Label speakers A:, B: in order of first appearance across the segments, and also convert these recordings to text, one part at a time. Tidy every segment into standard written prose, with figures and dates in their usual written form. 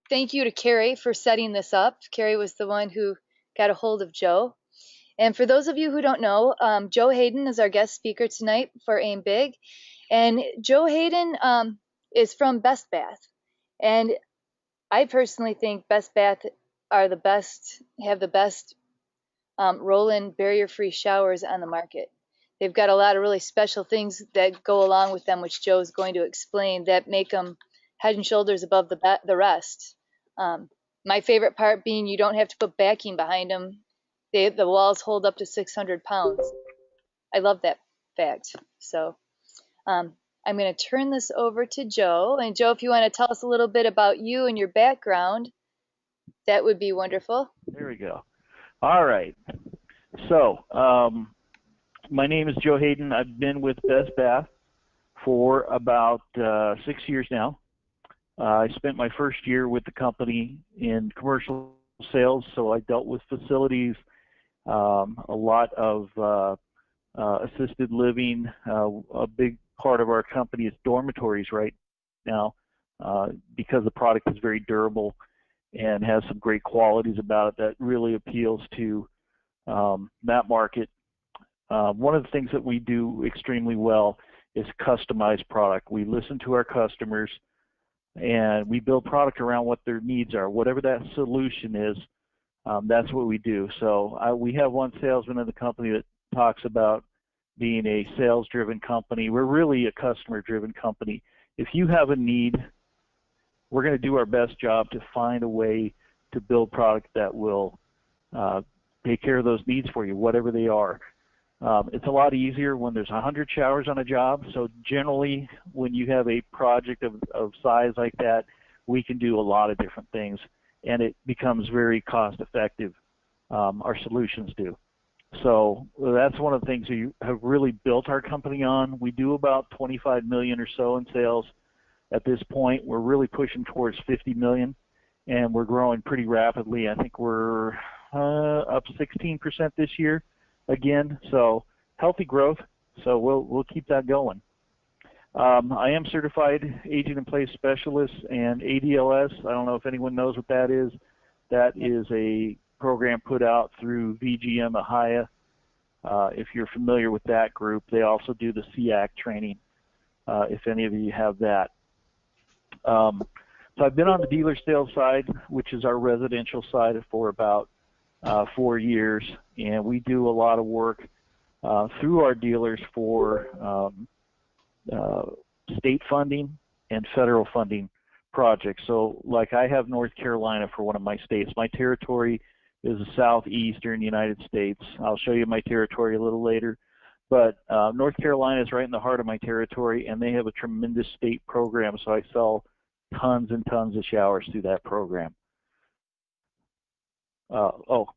A: thank you to Carrie for setting this up. Carrie was the one who got a hold of Joe. And for those of you who don't know, Joe Hayden is our guest speaker tonight for Aim Big. And Joe Hayden is from Bestbath. And I personally think Bestbath are the best, have the best roll-in barrier-free showers on the market. They've got a lot of really special things that go along with them, which Joe's going to explain, that make them head and shoulders above the rest. My favorite part being you don't have to put backing behind them. The walls hold up to 600 pounds. I love that fact. So I'm going to turn this over to Joe. And Joe, if you want to tell us a little bit about you and your background, that would be wonderful.
B: There we go. All right. So my name is Joe Hayden. I've been with Bestbath for about 6 years now. I spent my first year with the company in commercial sales, so I dealt with facilities, a lot of assisted living. A big part of our company is dormitories right now because the product is very durable and has some great qualities about it that really appeals to that market. One of the things that we do extremely well is customized product. We listen to our customers and we build product around what their needs are. Whatever that solution is, that's what we do. So we have one salesman in the company that talks about being a sales-driven company. We're really a customer-driven company. If you have a need, we're going to do our best job to find a way to build product that will take care of those needs for you, whatever they are. It's a lot easier when there's 100 showers on a job. So generally, when you have a project of size like that, we can do a lot of different things, and it becomes very cost-effective. Our solutions do. So that's one of the things we have really built our company on. We do about 25 million or so in sales. At this point, we're really pushing towards 50 million, and we're growing pretty rapidly. I think we're up 16% this year again, so healthy growth. So we'll keep that going. I am certified agent in place specialist and ADLS. I don't know if anyone knows what that is. That is a program put out through VGM Ahia. If you're familiar with that group, they also do the SEAC training. If any of you have that. So I've been on the dealer sales side, which is our residential side, for about 4 years, and we do a lot of work through our dealers for state funding and federal funding projects. So like I have North Carolina for one of my states. My territory is the southeastern United States. I'll show you my territory a little later. But North Carolina is right in the heart of my territory, and they have a tremendous state program, so I sell tons and tons of showers through that program. Let's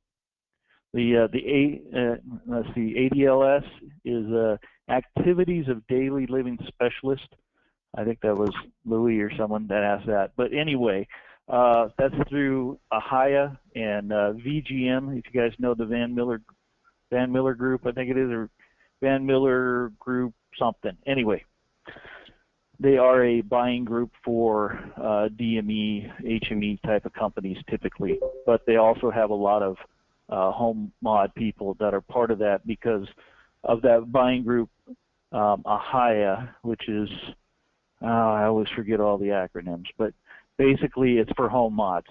B: see, ADLS is Activities of Daily Living Specialist. I think that was Louis or someone that asked that. But anyway, that's through Ahia and VGM. If you guys know the Van Miller Group, I think it is, or Van Miller Group something. Anyway, they are a buying group for DME, HME type of companies typically, but they also have a lot of home mod people that are part of that because of that buying group. Ahia, which is, I always forget all the acronyms, but basically it's for home mods.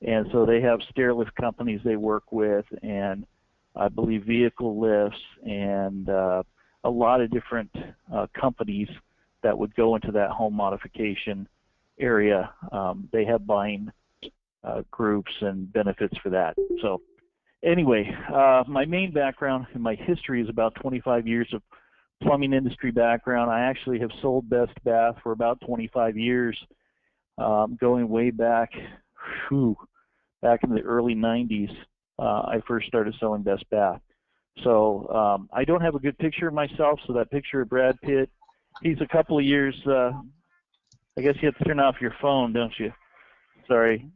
B: And so they have stair lift companies they work with, and I believe vehicle lifts, and a lot of different companies that would go into that home modification area. They have buying groups and benefits for that. So anyway, my main background and my history is about 25 years of plumbing industry background. I actually have sold Bestbath for about 25 years, going way back, back in the early 90s. I first started selling Bestbath. So I don't have a good picture of myself, so that picture of Brad Pitt, he's a couple of years, I guess you have to turn off your phone, don't you? Sorry.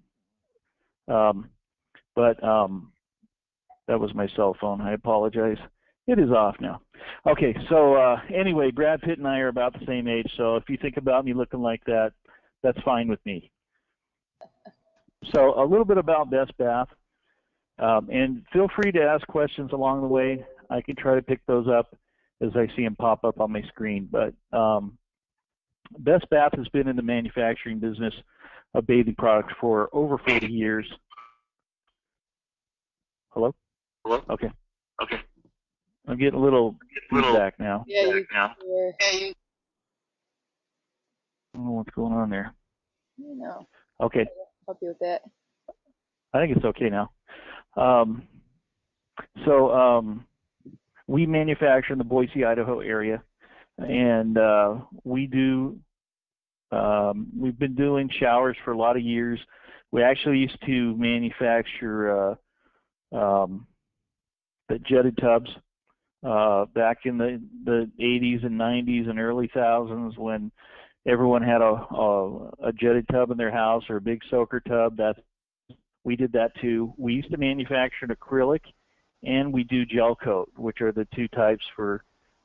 B: But that was my cell phone. I apologize. It is off now. Okay, so anyway, Brad Pitt and I are about the same age, so if you think about me looking like that, that's fine with me. So a little bit about Bestbath, and feel free to ask questions along the way. I can try to pick those up as I see them pop up on my screen. But Bestbath has been in the manufacturing business of bathing products for over 40 years. Hello?
C: Hello?
B: Okay.
C: Okay.
B: I'm getting a little feedback now.
A: Yeah, you
B: I don't know what's going on there.
A: know.
B: Okay.
A: Help you with that.
B: I think it's okay now. We manufacture in the Boise, Idaho area, and we've been doing showers for a lot of years. We actually used to manufacture the jetted tubs back in the 80s and 90s and early thousands, when everyone had a jetted tub in their house or a big soaker tub. We did that too. We used to manufacture an acrylic, and we do gel coat, which are the two types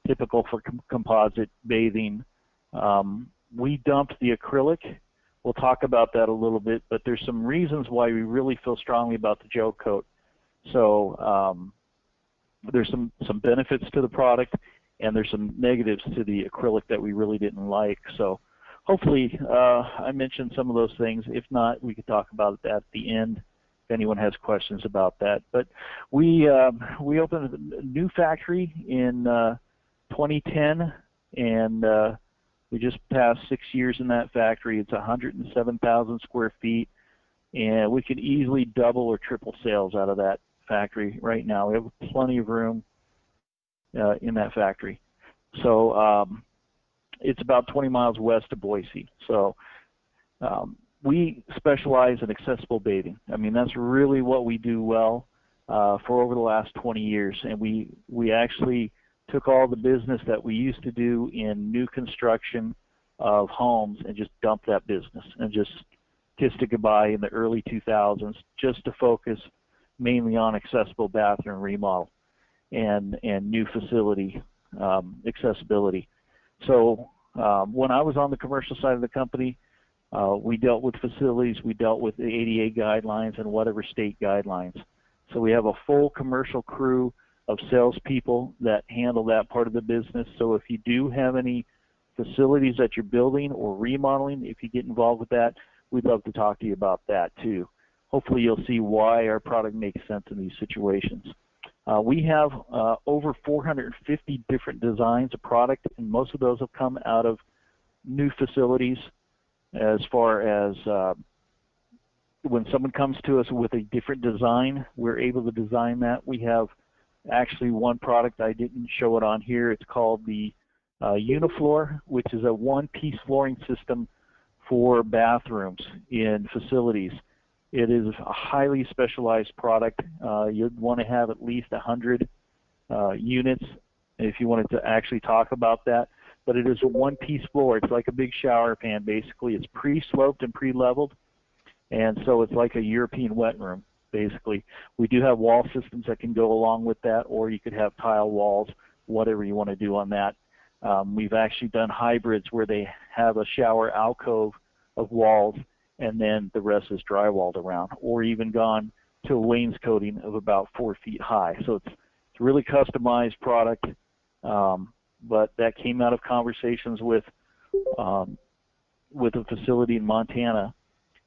B: typical for composite bathing. We dumped the acrylic. We'll talk about that a little bit, but there's some reasons why we really feel strongly about the gel coat. So there's some benefits to the product, and there's some negatives to the acrylic that we really didn't like. So hopefully I mentioned some of those things. If not, we could talk about it at the end if anyone has questions about that. But we opened a new factory in 2010, and we just passed 6 years in that factory. It's 107,000 square feet, and we could easily double or triple sales out of that factory right now. We have plenty of room in that factory. So it's about 20 miles west of Boise. So we specialize in accessible bathing. I mean, that's really what we do well for over the last 20 years. And we actually took all the business that we used to do in new construction of homes and just dumped that business and just kissed it goodbye in the early 2000s, just to focus mainly on accessible bathroom remodel and new facility accessibility. So when I was on the commercial side of the company, we dealt with facilities, we dealt with the ADA guidelines and whatever state guidelines. So we have a full commercial crew of salespeople that handle that part of the business. So if you do have any facilities that you're building or remodeling, if you get involved with that, we'd love to talk to you about that too. Hopefully you'll see why our product makes sense in these situations. We have over 450 different designs of product, and most of those have come out of new facilities. As far as when someone comes to us with a different design, we're able to design that. We have actually one product, I didn't show it on here. It's called the Unifloor, which is a one-piece flooring system for bathrooms in facilities. It is a highly specialized product. You'd want to have at least 100 units if you wanted to actually talk about that. But it is a one-piece floor. It's like a big shower pan, basically. It's pre-sloped and pre-leveled, and so it's like a European wet room, basically. We do have wall systems that can go along with that, or you could have tile walls, whatever you want to do on that. We've actually done hybrids where they have a shower alcove of walls, and then the rest is drywalled around, or even gone to a wainscoting of about 4 feet high. So it's a really customized product, but that came out of conversations with a facility in Montana,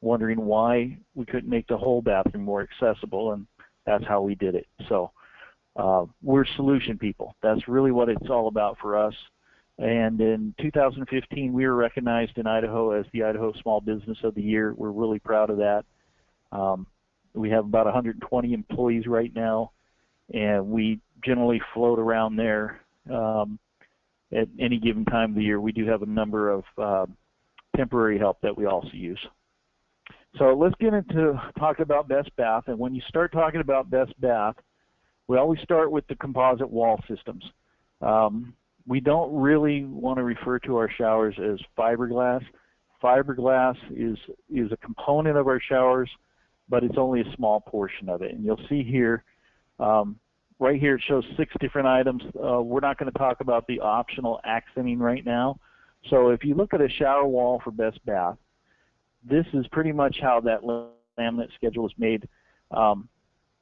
B: wondering why we couldn't make the whole bathroom more accessible, and that's how we did it. So we're solution people. That's really what it's all about for us. And in 2015, we were recognized in Idaho as the Idaho Small Business of the Year. We're really proud of that. We have about 120 employees right now, and we generally float around there at any given time of the year. We do have a number of temporary help that we also use. So let's get into talking about Bestbath. And when you start talking about Bestbath, we always start with the composite wall systems. We don't really want to refer to our showers as fiberglass. Fiberglass is a component of our showers, but it's only a small portion of it. And you'll see here, right here it shows 6 different items. We're not going to talk about the optional accenting right now. So if you look at a shower wall for Bestbath, this is pretty much how that laminate schedule is made.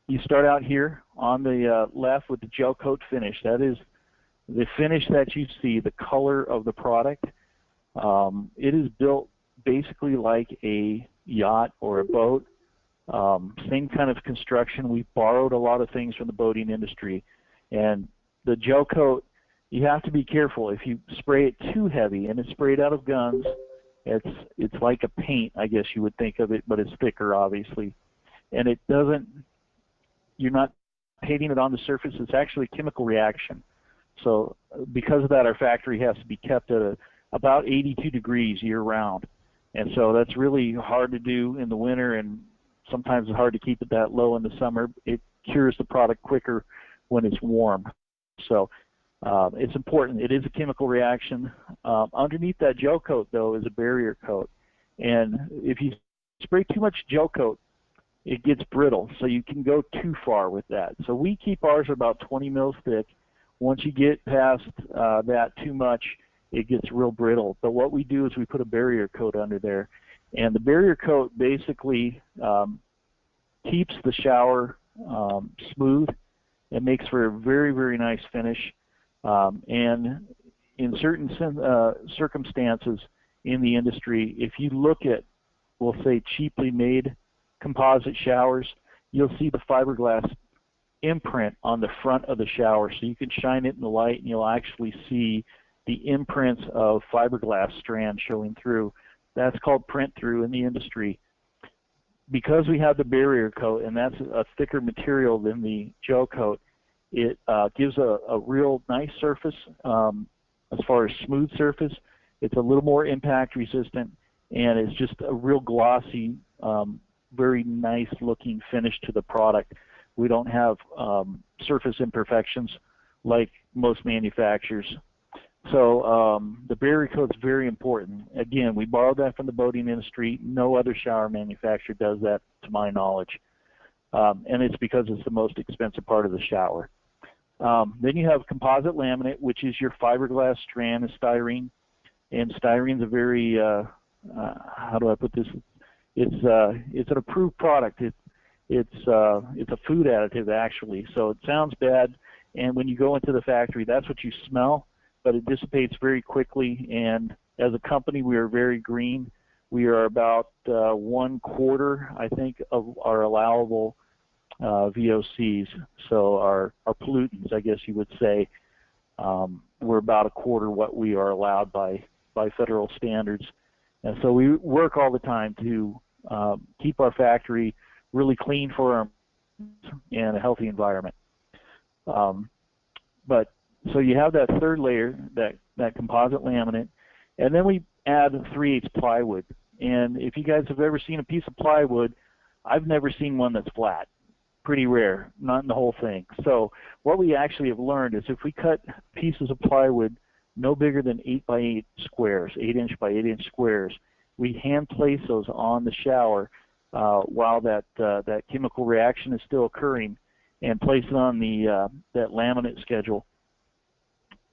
B: You start out here on the left with the gel coat finish. That is the finish that you see, the color of the product. It is built basically like a yacht or a boat. Same kind of construction. We borrowed a lot of things from the boating industry. And the gel coat, you have to be careful. If you spray it too heavy, and it's sprayed out of guns, it's like a paint, I guess you would think of it, but it's thicker, obviously. And it doesn't, you're not painting it on the surface. It's actually a chemical reaction. So because of that, our factory has to be kept at about 82 degrees year-round. And so that's really hard to do in the winter, and sometimes it's hard to keep it that low in the summer. It cures the product quicker when it's warm. So it's important. It is a chemical reaction. Underneath that gel coat, though, is a barrier coat. And if you spray too much gel coat, it gets brittle, so you can go too far with that. So we keep ours about 20 mils thick. Once you get past that too much, it gets real brittle. But what we do is we put a barrier coat under there. And the barrier coat basically keeps the shower smooth. It makes for a very, very nice finish. And in certain circumstances in the industry, if you look at, we'll say, cheaply made composite showers, you'll see the fiberglass imprint on the front of the shower. So you can shine it in the light and you'll actually see the imprints of fiberglass strands showing through. That's called print through in the industry. Because we have the barrier coat, and that's a thicker material than the gel coat, it gives a real nice surface as far as smooth surface. It's a little more impact resistant, and it's just a real glossy, very nice looking finish to the product. We don't have surface imperfections like most manufacturers. So the barrier coat is very important. Again, we borrowed that from the boating industry. No other shower manufacturer does that, to my knowledge. And it's because it's the most expensive part of the shower. Then you have composite laminate, which is your fiberglass strand of styrene. And styrene's a very, how do I put this? It's an approved product. It's a food additive, actually. So it sounds bad, and when you go into the factory, that's what you smell, but it dissipates very quickly. And as a company, we are very green. We are about 1/4, I think, of our allowable VOCs. So our pollutants, I guess you would say, we're about 1/4 what we are allowed by federal standards. And so we work all the time to keep our factory really clean for our and a healthy environment. But so you have that third layer, that composite laminate, and then we add 3/8 plywood. And if you guys have ever seen a piece of plywood, I've never seen one that's flat. Pretty rare, not in the whole thing. So what we actually have learned is if we cut pieces of plywood no bigger than 8x8 squares, 8-inch by 8-inch squares, we hand place those on the shower while that chemical reaction is still occurring, and place it on that laminate schedule,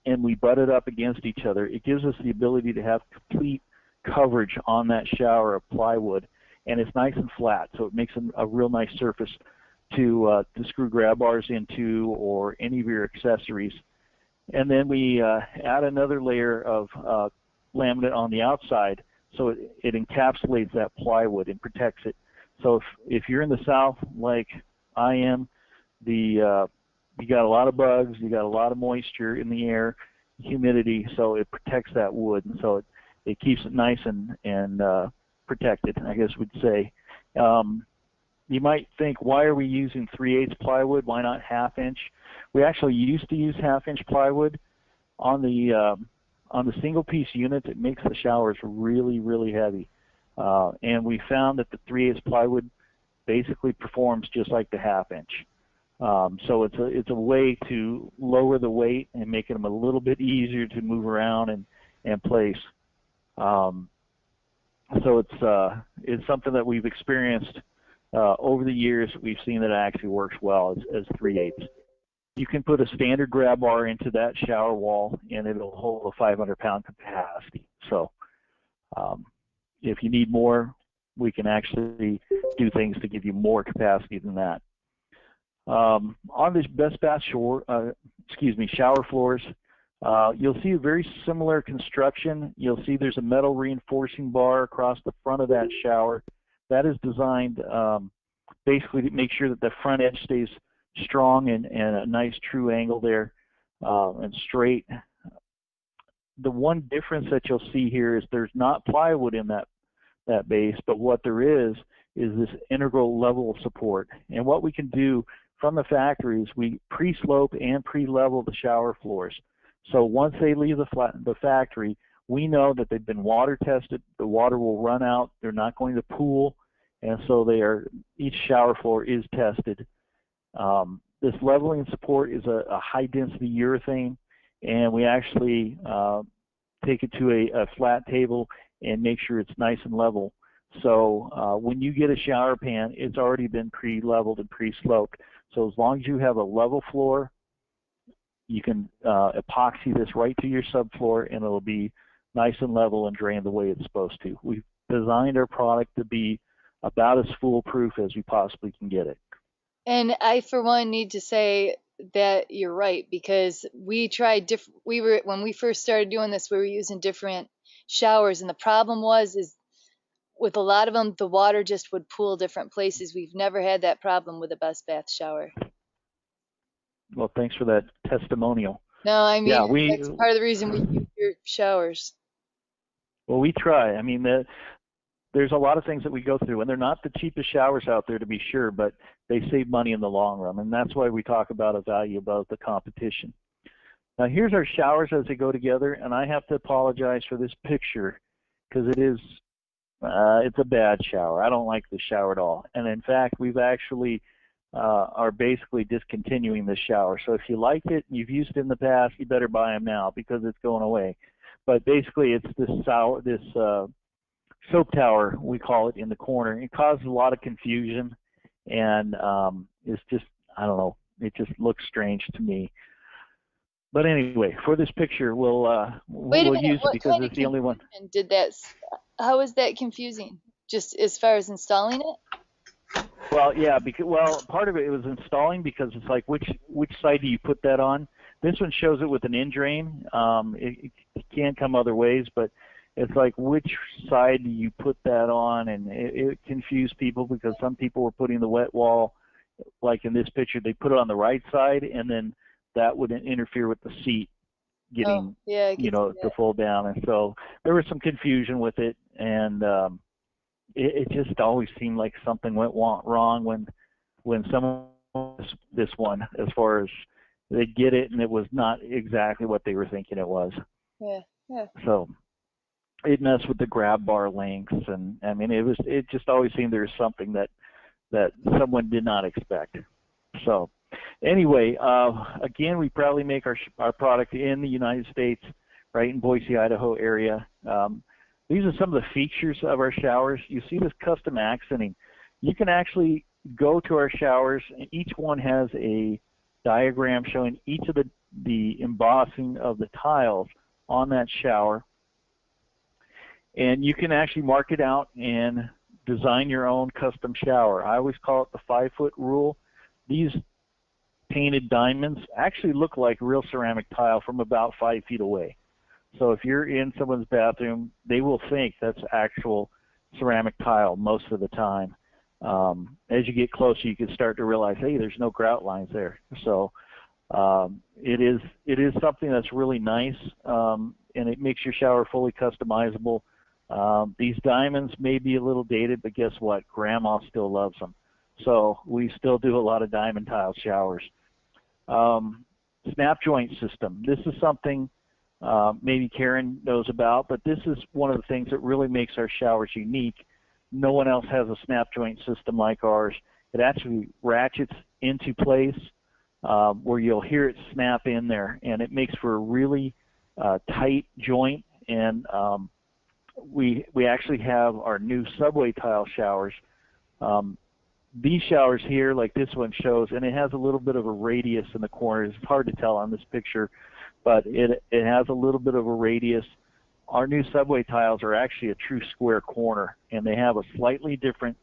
B: and we butt it up against each other. It gives us the ability to have complete coverage on that shower of plywood, and it's nice and flat, so it makes a real nice surface to screw grab bars into or any of your accessories. And then we add another layer of laminate on the outside, so it encapsulates that plywood and protects it. So if you're in the South like I am, you got a lot of bugs, you got a lot of moisture in the air, humidity, so it protects that wood, and so it keeps it nice and protected, I guess we'd say. You might think, why are we using 3/8 plywood? Why not 1/2-inch? We actually used to use 1/2-inch plywood on the single piece units. It makes the showers really, really heavy, and we found that the 3/8 plywood basically performs just like the 1/2-inch. So it's a way to lower the weight and make them a little bit easier to move around and place. So it's something that we've experienced over the years. We've seen that it actually works well as 3/8. You can put a standard grab bar into that shower wall, and it'll hold a 500-pound capacity. So if you need more, we can actually do things to give you more capacity than that. On this Bestbath shower floors, you'll see a very similar construction. You'll see there's a metal reinforcing bar across the front of that shower. That is designed basically to make sure that the front edge stays strong and a nice true angle there and straight. The one difference that you'll see here is there's not plywood in that base, but what there is this integral level support. And what we can do from the factory is we pre-slope and pre-level the shower floors. So once they leave the factory, we know that they've been water tested. The water will run out. They're not going to pool, and so each shower floor is tested. This leveling support is a high-density urethane, and we actually take it to a flat table and make sure it's nice and level. So when you get a shower pan, it's already been pre-leveled and pre-sloped. So as long as you have a level floor, you can epoxy this right to your subfloor, and it'll be nice and level and drain the way it's supposed to. We've designed our product to be about as foolproof as we possibly can get it.
A: And I, for one, need to say that you're right, because we tried when we first started doing this, we were using different showers, and the problem is with a lot of them, the water just would pool different places. We've never had that problem with a Bestbath shower.
B: Well, thanks for that testimonial.
A: No, I mean, that's part of the reason we use your showers.
B: Well, we try. I mean, there's a lot of things that we go through, and they're not the cheapest showers out there, to be sure, but they save money in the long run, and that's why we talk about a value above the competition. Now, here's our showers as they go together, and I have to apologize for this picture because it's a bad shower. I don't like this shower at all, and in fact, we've actually are basically discontinuing this shower. So if you liked it and you've used it in the past, you better buy them now because it's going away. But basically, it's this soap tower, we call it, in the corner. It causes a lot of confusion, and it's just, I don't know, it just looks strange to me. But anyway, for this picture, we'll use it because it's the only one.
A: How is that confusing? Just as far as installing it?
B: Well, yeah, part of it was installing, because it's like which side do you put that on? This one shows it with an in drain. It can come other ways, but it's like which side do you put that on? And it confused people because some people were putting the wet wall, like in this picture, they put it on the right side, and then that would interfere with the seat getting, to fold down. And so there was some confusion with it, and it just always seemed like something went wrong when someone this one, as far as they get it, and it was not exactly what they were thinking it was.
A: Yeah.
B: So it messed with the grab bar lengths, and I mean it just always seemed there was something that someone did not expect. So anyway, again, we proudly make our product in the United States, right in Boise, Idaho area. These are some of the features of our showers. You see this custom accenting. You can actually go to our showers, and each one has a diagram showing each of the embossing of the tiles on that shower. And you can actually mark it out and design your own custom shower. I always call it the 5-foot rule. These painted diamonds actually look like real ceramic tile from about 5 feet away. So if you're in someone's bathroom, they will think that's actual ceramic tile most of the time. As you get closer, you can start to realize, hey, there's no grout lines there. So it is something that's really nice, and it makes your shower fully customizable. These diamonds may be a little dated, but guess what? Grandma still loves them. So we still do a lot of diamond tile showers. Snap joint system. This is something maybe Karen knows about, but this is one of the things that really makes our showers unique. No one else has a snap joint system like ours. It actually ratchets into place where you'll hear it snap in there, and it makes for a really tight joint. And we actually have our new subway tile showers. These showers here, like this one shows, and it has a little bit of a radius in the corners. It's hard to tell on this picture, but it has a little bit of a radius. our new subway tiles are actually a true square corner, and they have a slightly different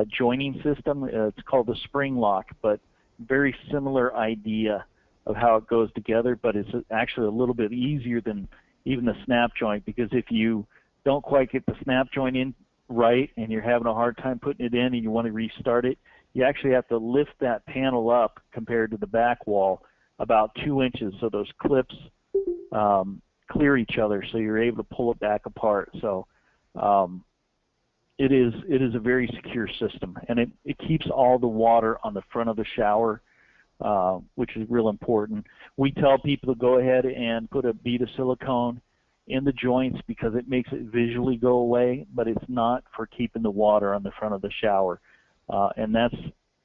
B: joining system. It's called the spring lock, but very similar idea of how it goes together, but it's actually a little bit easier than even the snap joint, because if you don't quite get the snap joint in right and you're having a hard time putting it in and you want to restart it, you actually have to lift that panel up compared to the back wall about 2 inches, so those clips clear each other, so you're able to pull it back apart. So it is a very secure system, and it keeps all the water on the front of the shower, which is real important. We tell people to go ahead and put a bead of silicone in the joints because it makes it visually go away, but it's not for keeping the water on the front of the shower. And that's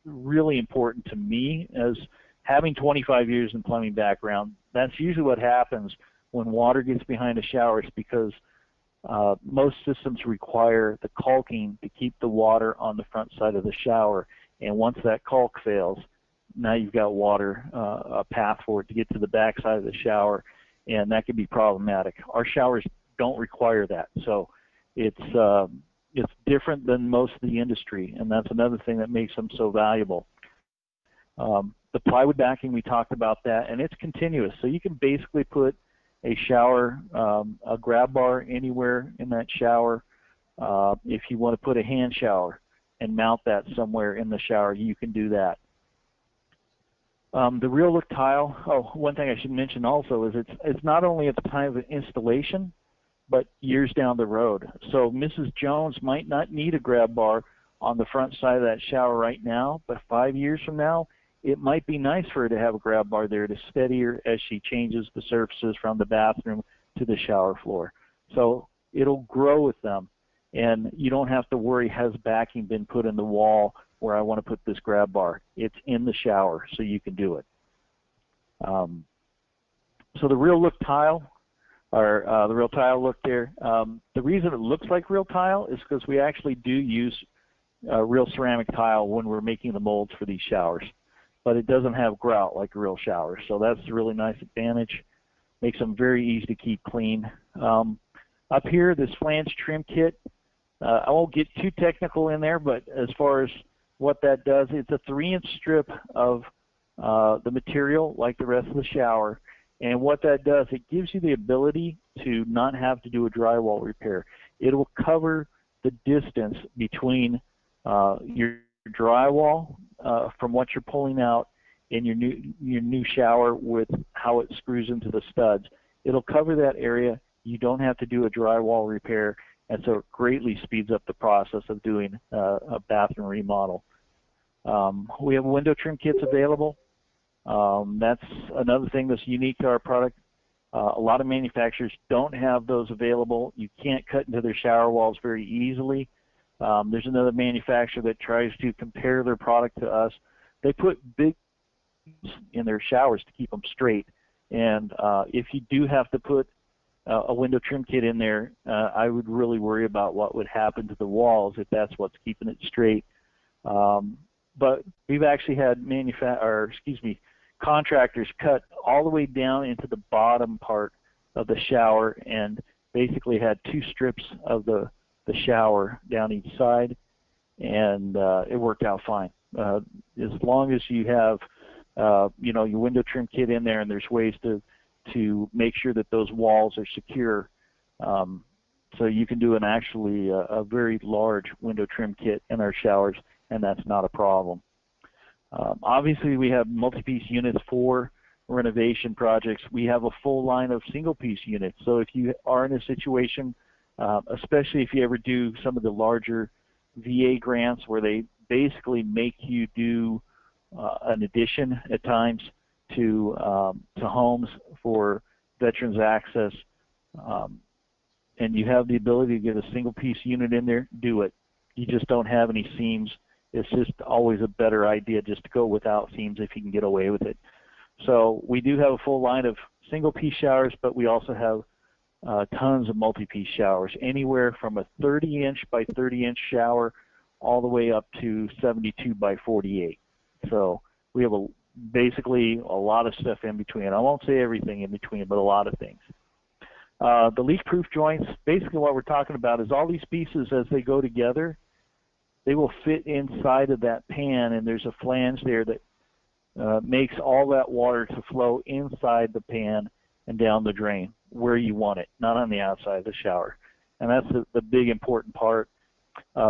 B: really important to me, as having 25 years in plumbing background. That's usually what happens when water gets behind a shower. It's because most systems require the caulking to keep the water on the front side of the shower, and once that caulk fails, now you've got water, a path for it to get to the back side of the shower, and that can be problematic. Our showers don't require that, so it's different than most of the industry, and that's another thing that makes them so valuable. The plywood backing, we talked about that, and it's continuous, so you can basically put a shower, a grab bar anywhere in that shower. If you want to put a hand shower and mount that somewhere in the shower, you can do that. The real look tile, one thing I should mention also is it's not only at the time of installation, but years down the road. So Mrs. Jones might not need a grab bar on the front side of that shower right now, but 5 years from now, it might be nice for her to have a grab bar there to steady her as she changes the surfaces from the bathroom to the shower floor. So it'll grow with them, and you don't have to worry, has backing been put in the wall where I want to put this grab bar. It's in the shower, so you can do it. So the real look tile, or the real tile look there, the reason it looks like real tile is because we actually do use real ceramic tile when we're making the molds for these showers, but it doesn't have grout like a real shower, so that's a really nice advantage. Makes them very easy to keep clean. Up here, this flange trim kit, I won't get too technical in there, but as far as what that does, it's a 3-inch strip of the material like the rest of the shower, and what that does, it gives you the ability to not have to do a drywall repair. It will cover the distance between your drywall from what you're pulling out in your new shower with how it screws into the studs. It'll cover that area. You don't have to do a drywall repair, and so it greatly speeds up the process of doing a bathroom remodel. We have window trim kits available. That's another thing that's unique to our product. A lot of manufacturers don't have those available. You can't cut into their shower walls very easily. There's another manufacturer that tries to compare their product to us. They put big in their showers to keep them straight, and if you do have to put a window trim kit in there, I would really worry about what would happen to the walls if that's what's keeping it straight. But we've actually had contractors cut all the way down into the bottom part of the shower and basically had 2 strips of the shower down each side, and it worked out fine. As long as you have your window trim kit in there, and there's ways to make sure that those walls are secure, so you can do a very large window trim kit in our showers, and that's not a problem. Obviously, we have multi-piece units for renovation projects. We have a full line of single-piece units, so if you are in a situation, especially if you ever do some of the larger VA grants where they basically make you do an addition at times to homes for veterans access, and you have the ability to get a single piece unit in there, do it. You just don't have any seams. It's just always a better idea just to go without seams if you can get away with it. So we do have a full line of single piece showers, but we also have tons of multi-piece showers, anywhere from a 30-inch by 30-inch shower all the way up to 72 by 48. So we have basically a lot of stuff in between. I won't say everything in between, but a lot of things. The leak-proof joints, basically what we're talking about is all these pieces, as they go together, they will fit inside of that pan, and there's a flange there that makes all that water to flow inside the pan and down the drain where you want it, not on the outside of the shower. And that's the big important part.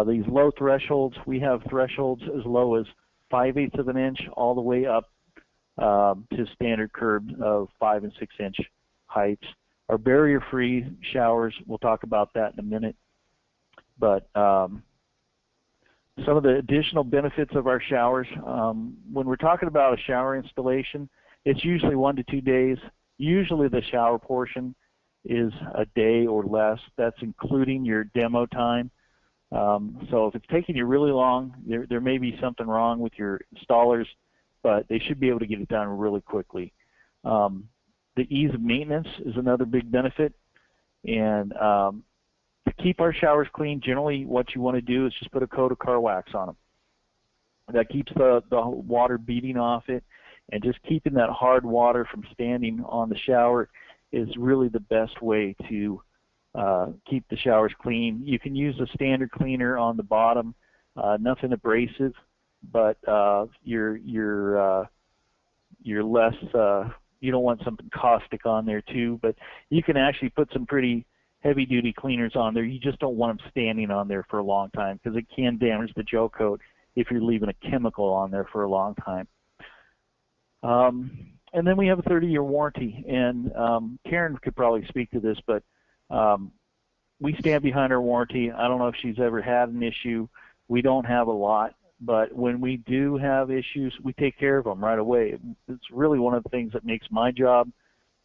B: These low thresholds, we have thresholds as low as 5/8 of an inch all the way up to standard curbs of 5 and 6 inch heights. Our barrier-free showers, we'll talk about that in a minute. But some of the additional benefits of our showers, when we're talking about a shower installation, it's usually 1 to 2 days. Usually the shower portion is a day or less. That's including your demo time. So if it's taking you really long, there may be something wrong with your installers, but they should be able to get it done really quickly. The ease of maintenance is another big benefit. And to keep our showers clean, generally what you want to do is just put a coat of car wax on them. That keeps the water beating off it, and just keeping that hard water from standing on the shower is really the best way to keep the showers clean. You can use a standard cleaner on the bottom, nothing abrasive, but you're less, you don't want something caustic on there too, but you can actually put some pretty heavy-duty cleaners on there. You just don't want them standing on there for a long time, because it can damage the gel coat if you're leaving a chemical on there for a long time. And then we have a 30-year warranty, and Karen could probably speak to this, but we stand behind our warranty. I don't know if she's ever had an issue. We don't have a lot, but when we do have issues, we take care of them right away. It's really one of the things that makes my job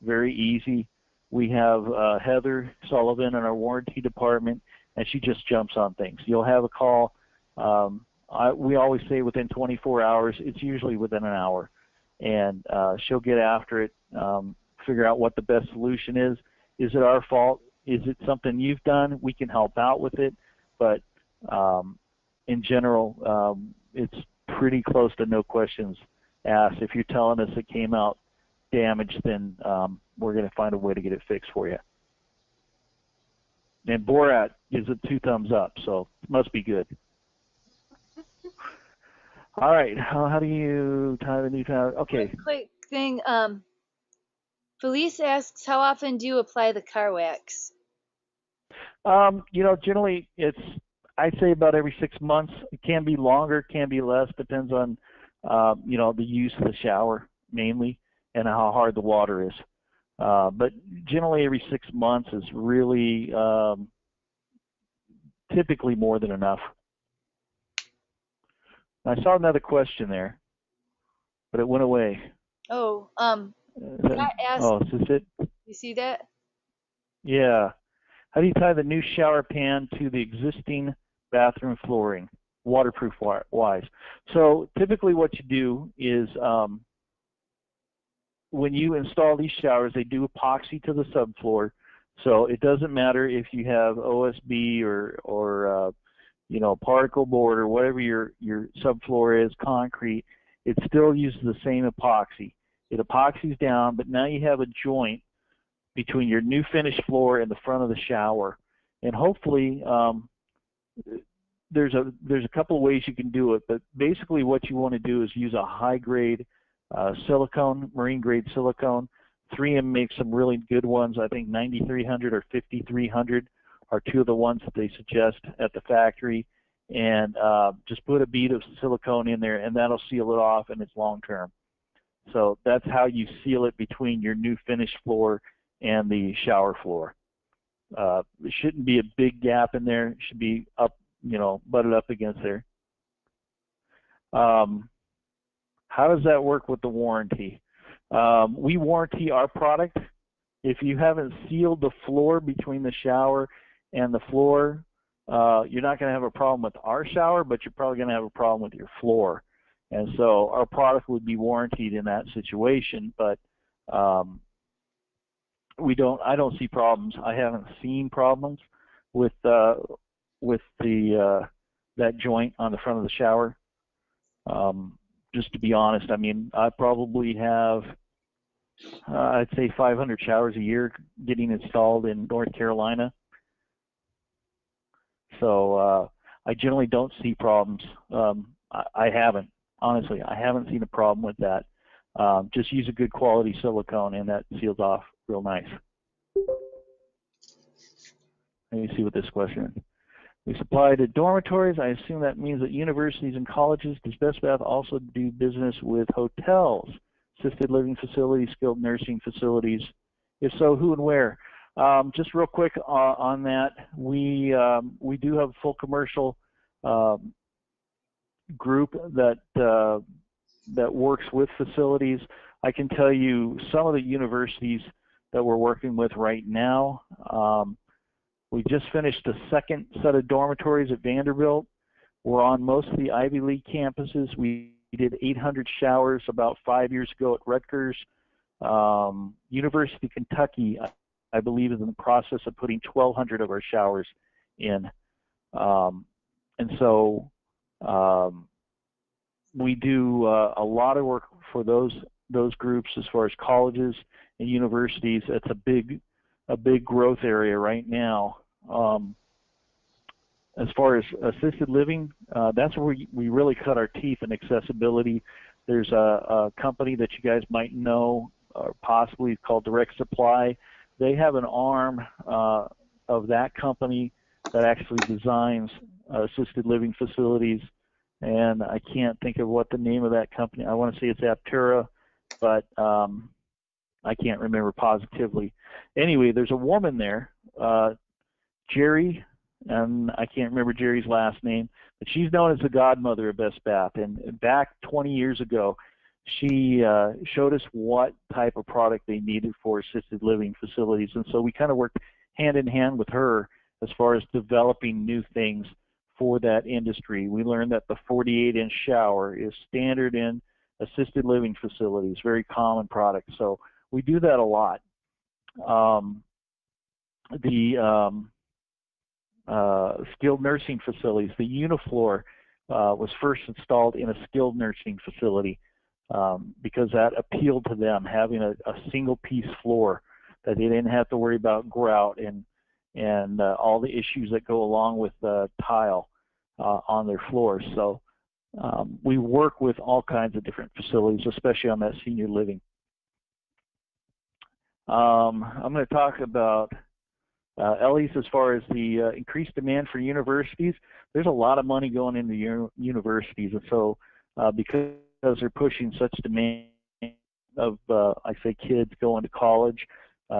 B: very easy. We have Heather Sullivan in our warranty department, and she just jumps on things. You'll have a call. We always say within 24 hours. It's usually within an hour. And she'll get after it, figure out what the best solution is. Is it our fault? Is it something you've done? We can help out with it. But in general, it's pretty close to no questions asked. If you're telling us it came out damaged, then we're going to find a way to get it fixed for you. And Borat gives it 2 thumbs up, so it must be good. All right, how do you tie the new towel? Okay.
A: Quick thing. Felice asks, how often do you apply the car wax?
B: You know, generally I'd say about every 6 months. It can be longer, can be less, depends on, you know, the use of the shower mainly and how hard the water is. But generally every 6 months is really typically more than enough. I saw another question there, but it went away.
A: Oh, Scott asked,
B: oh, is this it?
A: You see that?
B: Yeah. How do you tie the new shower pan to the existing bathroom flooring, waterproof wise? So typically what you do is when you install these showers, they do epoxy to the subfloor. So it doesn't matter if you have OSB or you know, particle board or whatever your subfloor is, concrete, it still uses the same epoxy. It epoxies down, but now you have a joint between your new finished floor and the front of the shower. And hopefully there's a couple of ways you can do it, but basically what you want to do is use a high-grade silicone, marine-grade silicone. 3M makes some really good ones. I think 9300 or 5300 are 2 of the ones that they suggest at the factory. And just put a bead of silicone in there, and that'll seal it off, and it's long-term. So that's how you seal it between your new finished floor and the shower floor. There shouldn't be a big gap in there. It should be up, you know, butted up against there. How does that work with the warranty? We warranty our product. If you haven't sealed the floor between the shower and the floor, you're not going to have a problem with our shower, but you're probably going to have a problem with your floor. And so our product would be warranted in that situation, but I don't see problems. I haven't seen problems with that joint on the front of the shower. Just to be honest, I mean, I probably have I'd say 500 showers a year getting installed in North Carolina. So I generally don't see problems. I haven't, honestly, I haven't seen a problem with that. Just use a good quality silicone and that seals off real nice. Let me see what this question is. We supply to dormitories. I assume that means that universities and colleges. Does Bestbath also do business with hotels, assisted living facilities, skilled nursing facilities? If so, who and where? Just real quick on that, we do have a full commercial group that works with facilities. I can tell you some of the universities that we're working with right now. We just finished the second set of dormitories at Vanderbilt. We're on most of the Ivy League campuses. We did 800 showers about 5 years ago at Rutgers. University of Kentucky, I believe, is in the process of putting 1,200 of our showers in. And so we do a lot of work for those groups as far as colleges and universities. It's a big growth area right now. As far as assisted living, that's where we really cut our teeth in accessibility. There's a company that you guys might know, or possibly called Direct Supply. They have an arm of that company that actually designs assisted living facilities, and I can't think of what the name of that company. I want to say it's Aptura, but I can't remember positively. Anyway, there's a woman there, Jerry, and I can't remember Jerry's last name, but she's known as the godmother of Bestbath. And back 20 years ago, she showed us what type of product they needed for assisted living facilities. And so we kind of worked hand in hand with her as far as developing new things for that industry. We learned that the 48-inch shower is standard in assisted living facilities, very common product. So we do that a lot. Skilled nursing facilities, the Unifloor was first installed in a skilled nursing facility because that appealed to them, having a single piece floor that they didn't have to worry about grout and all the issues that go along with tile on their floors. So we work with all kinds of different facilities, especially on that senior living. I'm going to talk about Ellie's as far as the increased demand for universities. There's a lot of money going into universities, and so because they're pushing such demand of, I say, kids going to college,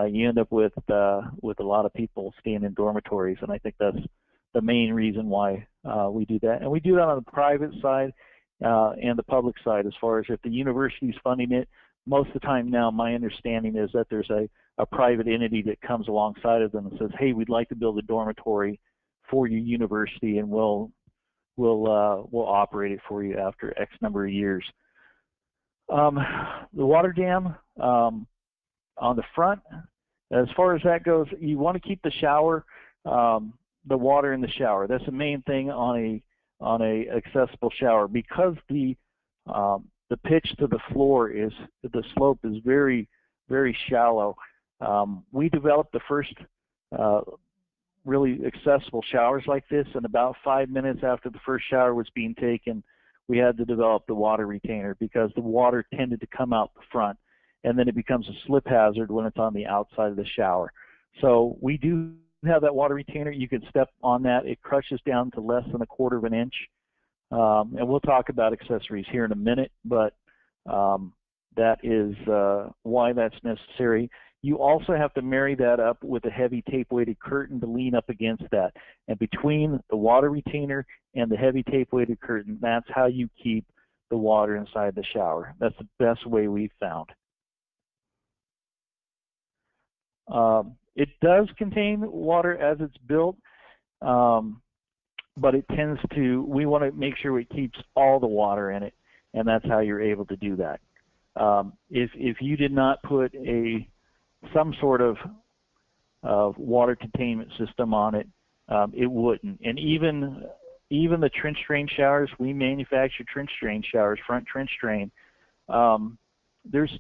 B: you end up with a lot of people staying in dormitories, and I think that's the main reason why we do that. And we do that on the private side and the public side. As far as if the university is funding it, most of the time now my understanding is that there's a private entity that comes alongside of them and says, hey, we'd like to build a dormitory for your university, and we'll operate it for you after X number of years. The water dam on the front, as far as that goes, you want to keep the shower, the water in the shower. That's the main thing on a accessible shower, because the pitch to the floor is, the slope is very, very shallow. We developed the first really accessible showers like this, and about 5 minutes after the first shower was being taken, we had to develop the water retainer because the water tended to come out the front, and then it becomes a slip hazard when it's on the outside of the shower. So we do have that water retainer. You can step on that. It crushes down to less than 1/4 of an inch. And we'll talk about accessories here in a minute, but that is why that's necessary. You also have to marry that up with a heavy tape-weighted curtain to lean up against that. And between the water retainer and the heavy tape-weighted curtain, that's how you keep the water inside the shower. That's the best way we've found. It does contain water as it's built, but it tends to, we want to make sure it keeps all the water in it, and that's how you're able to do that. If you did not put some sort of water containment system on it, it wouldn't. And even the trench drain showers, we manufacture trench drain showers, front trench drain. There's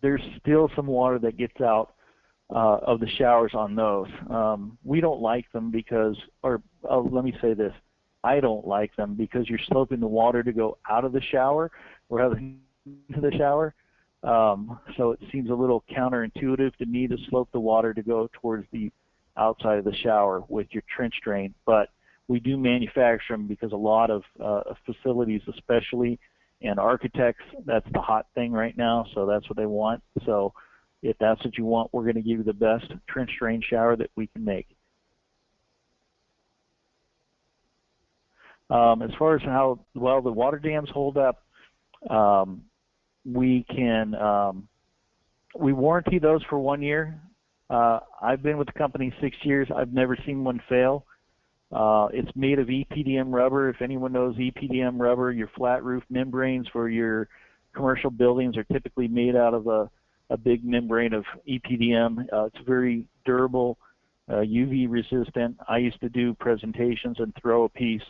B: there's still some water that gets out of the showers on those. We don't like them because, or let me say this, I don't like them because you're sloping the water to go out of the shower rather than into the shower. So it seems a little counterintuitive to me to slope the water to go towards the outside of the shower with your trench drain. But we do manufacture them because a lot of facilities, especially, and architects, that's the hot thing right now, so that's what they want. So if that's what you want, we're going to give you the best trench drain shower that we can make. As far as how well the water dams hold up, we warranty those for 1 year. I've been with the company 6 years. I've never seen one fail. It's made of EPDM rubber. If anyone knows EPDM rubber, your flat roof membranes for your commercial buildings are typically made out of a big membrane of EPDM. It's very durable, UV resistant. I used to do presentations and throw a piece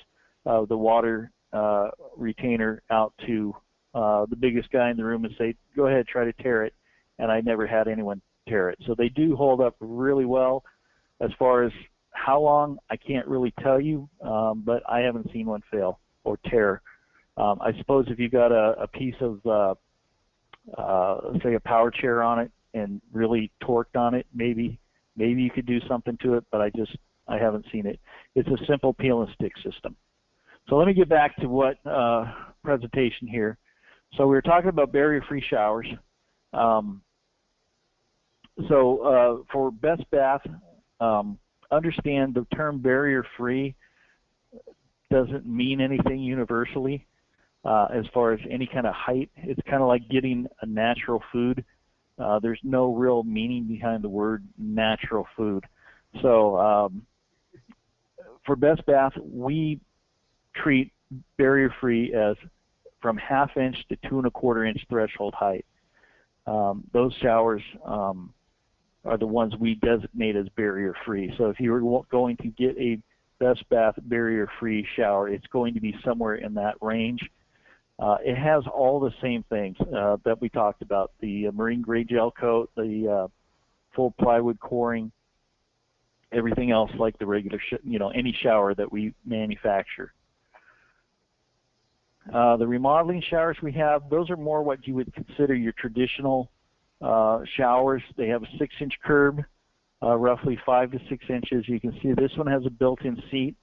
B: of the water retainer out to the biggest guy in the room and say, go ahead, try to tear it. And I never had anyone tear it. So they do hold up really well. As far as how long, I can't really tell you, but I haven't seen one fail or tear. I suppose if you got a piece of, say, a power chair on it and really torqued on it, maybe you could do something to it, but I haven't seen it. It's a simple peel and stick system. So let me get back to what presentation here. So we were talking about barrier-free showers. For Bestbath, understand the term barrier-free doesn't mean anything universally as far as any kind of height. It's kind of like getting a natural food. There's no real meaning behind the word natural food. So for Bestbath, we treat barrier-free as from 1/2 inch to 2 1/4 inch threshold height. Those showers are the ones we designate as barrier-free. So if you were going to get a Bestbath barrier-free shower, it's going to be somewhere in that range. It has all the same things that we talked about: the marine grade gel coat, the full plywood coring, everything else like the regular, any shower that we manufacture. The remodeling showers we have, those are more what you would consider your traditional showers. They have a 6-inch curb, roughly 5 to 6 inches. You can see this one has a built-in seat,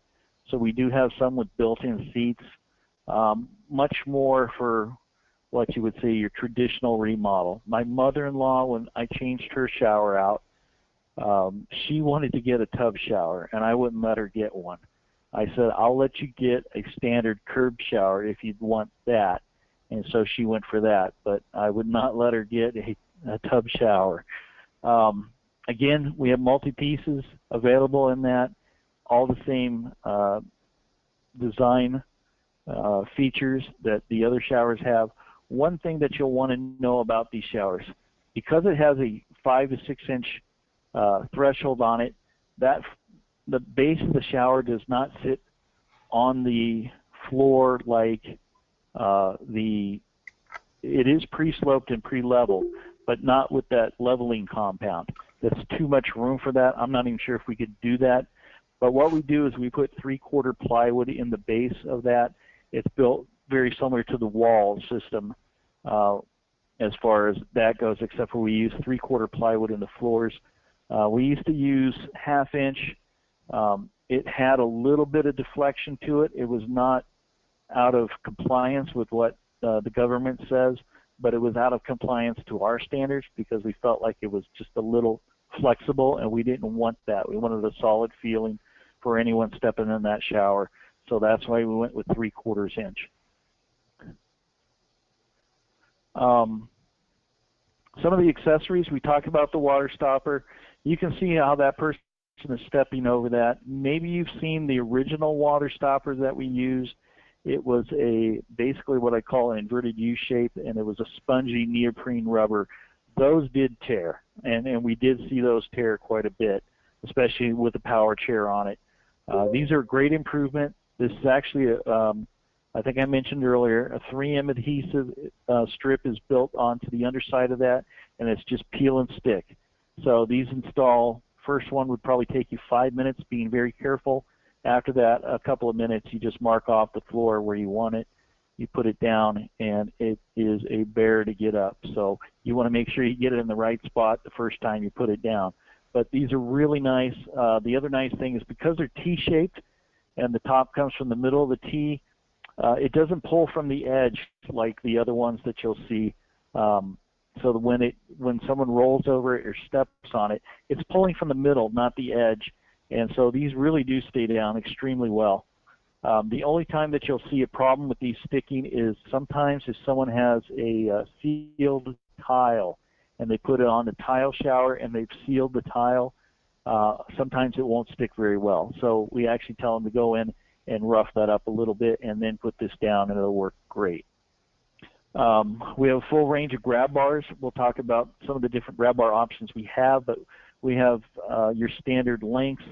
B: so we do have some with built-in seats. Much more for what you would say your traditional remodel. My mother-in-law, when I changed her shower out, she wanted to get a tub shower, and I wouldn't let her get one. I said, I'll let you get a standard curb shower if you'd want that. And so she went for that, but I would not let her get a tub shower. Again, we have multi-pieces available in that, all the same design features that the other showers have. One thing that you'll want to know about these showers, because it has a 5 to 6 inch threshold on it, that the base of the shower does not sit on the floor like it is pre-sloped and pre-leveled, but not with that leveling compound. That's too much room for that. I'm not even sure if we could do that. But what we do is we put 3/4 plywood in the base of that. It's built very similar to the wall system as far as that goes, except for we use 3/4 plywood in the floors. We used to use 1/2 inch. It had a little bit of deflection to it. It was not out of compliance with what the government says, but it was out of compliance to our standards because we felt like it was just a little flexible, and we didn't want that. We wanted a solid feeling for anyone stepping in that shower, so that's why we went with 3/4 inch. Some of the accessories, we talked about the water stopper. You can see how that person is stepping over that. Maybe you've seen the original water stopper that we used. It was basically what I call an inverted U shape, and it was a spongy neoprene rubber. Those did tear, and we did see those tear quite a bit, especially with the power chair on it. These are a great improvement. This is actually a I think I mentioned earlier, a 3M adhesive strip is built onto the underside of that, and it's just peel and stick. So these install, first one would probably take you 5 minutes, being very careful. After that, a couple of minutes, you just mark off the floor where you want it. You put it down, and it is a bear to get up. So you want to make sure you get it in the right spot the first time you put it down. But these are really nice. The other nice thing is because they're T-shaped and the top comes from the middle of the T, it doesn't pull from the edge like the other ones that you'll see. So that when someone rolls over it or steps on it, it's pulling from the middle, not the edge. And so these really do stay down extremely well. The only time that you'll see a problem with these sticking is sometimes if someone has a sealed tile and they put it on the tile shower and they've sealed the tile, sometimes it won't stick very well. So we actually tell them to go in and rough that up a little bit and then put this down, and it'll work great. We have a full range of grab bars. We'll talk about some of the different grab bar options we have, but we have your standard lengths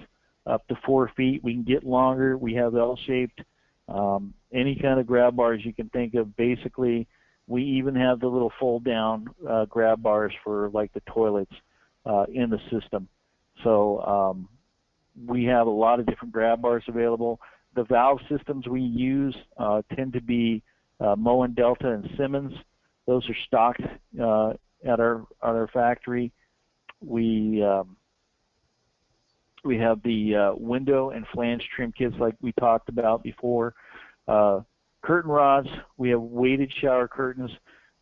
B: up to 4 feet. We can get longer. We have L-shaped, any kind of grab bars you can think of. Basically, we even have the little fold-down grab bars for like the toilets in the system. So we have a lot of different grab bars available. The valve systems we use tend to be Moen, Delta, and Simmons. Those are stocked at our factory. We have the window and flange trim kits like we talked about before. Curtain rods, we have weighted shower curtains.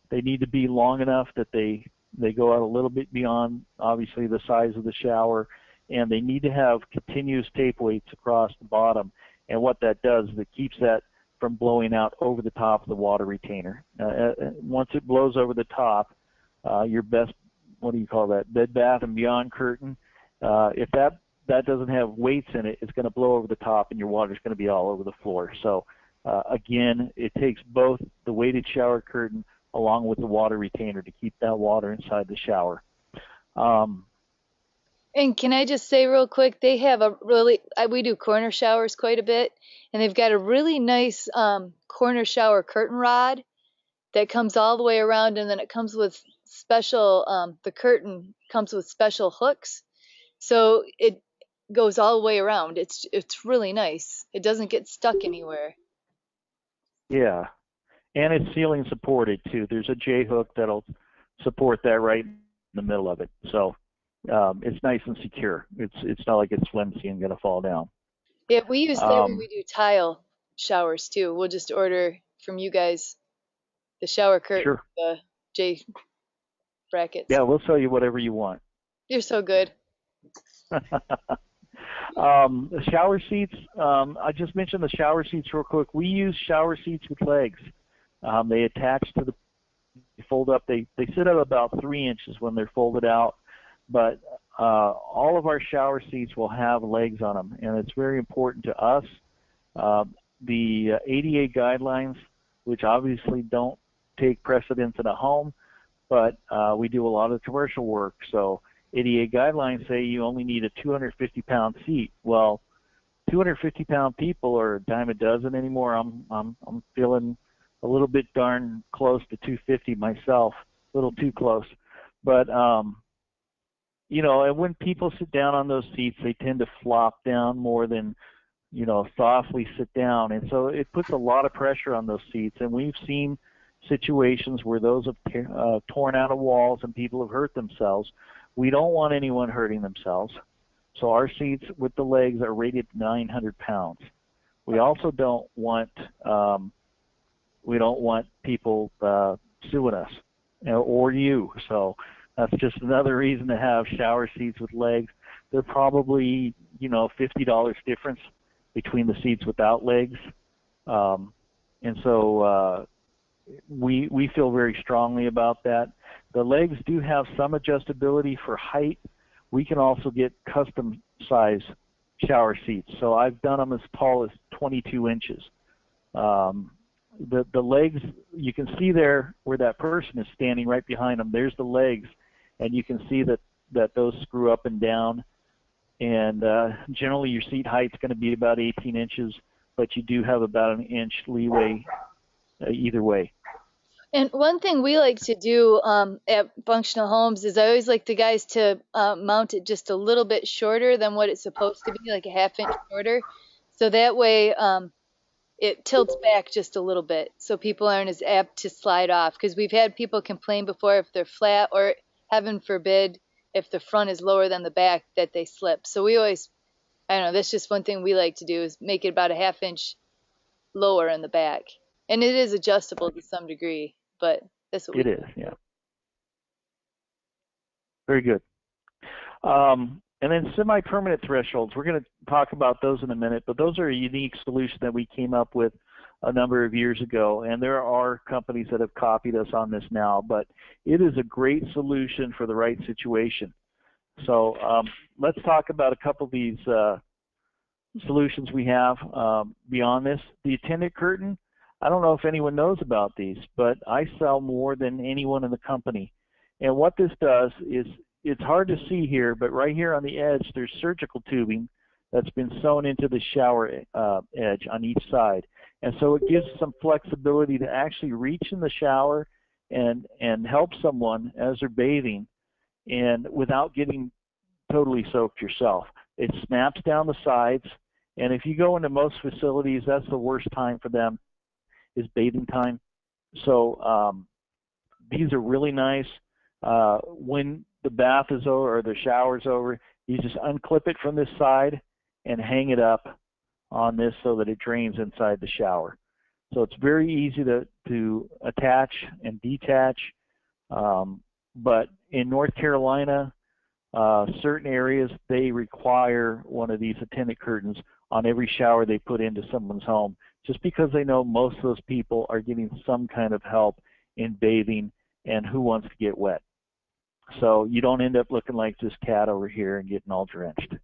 B: They need to be long enough that they go out a little bit beyond, obviously, the size of the shower, and they need to have continuous tape weights across the bottom. And what that does is it keeps that from blowing out over the top of the water retainer. Once it blows over the top, your best, what do you call that, Bed Bath and Beyond curtain, if that doesn't have weights in it, it's going to blow over the top and your water's going to be all over the floor. So again, it takes both the weighted shower curtain along with the water retainer to keep that water inside the shower.
A: And can I just say real quick, they have we do corner showers quite a bit, and they've got a really nice corner shower curtain rod that comes all the way around, and then it comes with special, the curtain comes with special hooks, so it goes all the way around. It's really nice. It doesn't get stuck anywhere.
B: Yeah, and it's ceiling supported too. There's a J hook that'll support that right in the middle of it. So it's nice and secure. It's not like it's flimsy and gonna fall down.
A: Yeah, we use that when we do tile showers too. We'll just order from you guys the shower curtain,
B: sure.
A: The J brackets.
B: Yeah, we'll sell you whatever you want.
A: You're so good.
B: The shower seats, I just mentioned the shower seats real quick. We use shower seats with legs. They attach to the fold up. They sit at about 3 inches when they're folded out, but all of our shower seats will have legs on them, and it's very important to us. The ADA guidelines, which obviously don't take precedence in a home, but we do a lot of commercial work, so ADA guidelines say you only need a 250-pound seat. Well, 250-pound people are a dime a dozen anymore. I'm feeling a little bit darn close to 250 myself, a little too close. But you know, and when people sit down on those seats, they tend to flop down more than, you know, softly sit down, and so it puts a lot of pressure on those seats. And we've seen situations where those have torn out of walls and people have hurt themselves. We don't want anyone hurting themselves, so our seats with the legs are rated 900 pounds. We also don't want people suing us, you know, or you. So that's just another reason to have shower seats with legs. They're probably, you know, $50 difference between the seats without legs, and so we feel very strongly about that. The legs do have some adjustability for height. We can also get custom size shower seats. So I've done them as tall as 22 inches. The legs, you can see there where that person is standing right behind them. There's the legs, and you can see that those screw up and down. And generally your seat height's going to be about 18 inches. but you do have about an inch leeway either way.
A: And one thing we like to do at functional homes is I always like the guys to mount it just a little bit shorter than what it's supposed to be, like a ½ inch shorter. So that way it tilts back just a little bit so people aren't as apt to slide off. Because we've had people complain before if they're flat, or heaven forbid, if the front is lower than the back, that they slip. So we always, I don't know, that's just one thing we like to do is make it about a ½ inch lower in the back. And it is adjustable to some degree, but that's what
B: It is, yeah. Very good. And then semi-permanent thresholds, we're going to talk about those in a minute, but those are a unique solution that we came up with a number of years ago, and there are companies that have copied us on this now, but it is a great solution for the right situation. So let's talk about a couple of these solutions we have beyond this. The Attendant Curtain, I don't know if anyone knows about these, but I sell more than anyone in the company. And what this does is, it's hard to see here, but right here on the edge, there's surgical tubing that's been sewn into the shower edge on each side. And so it gives some flexibility to actually reach in the shower and help someone as they're bathing, and without getting totally soaked yourself. It snaps down the sides, and if you go into most facilities, that's the worst time for them, is bathing time. So these are really nice. When the bath is over or the shower's over, you just unclip it from this side and hang it up on this so that it drains inside the shower. So it's very easy to attach and detach. But in North Carolina, certain areas, they require one of these attendant curtains on every shower they put into someone's home, just because they know most of those people are getting some kind of help in bathing, and who wants to get wet. So you don't end up looking like this cat over here and getting all drenched.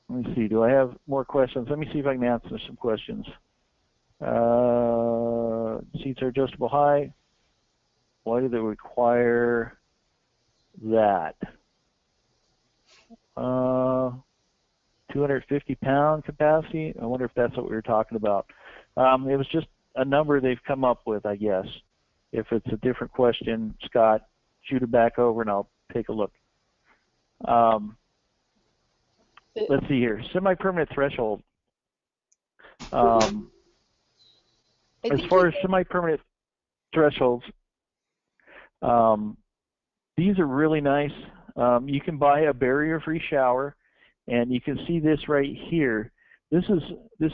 B: Let me see, do I have more questions? Let me see if I can answer some questions. Seats are adjustable height. Why do they require that? 250-pound capacity? I wonder if that's what we were talking about. It was just a number they've come up with, I guess. If it's a different question, Scott, shoot it back over and I'll take a look. Let's see here. Semi-permanent threshold. As far as semi-permanent thresholds, these are really nice. You can buy a barrier-free shower, and you can see this right here. This is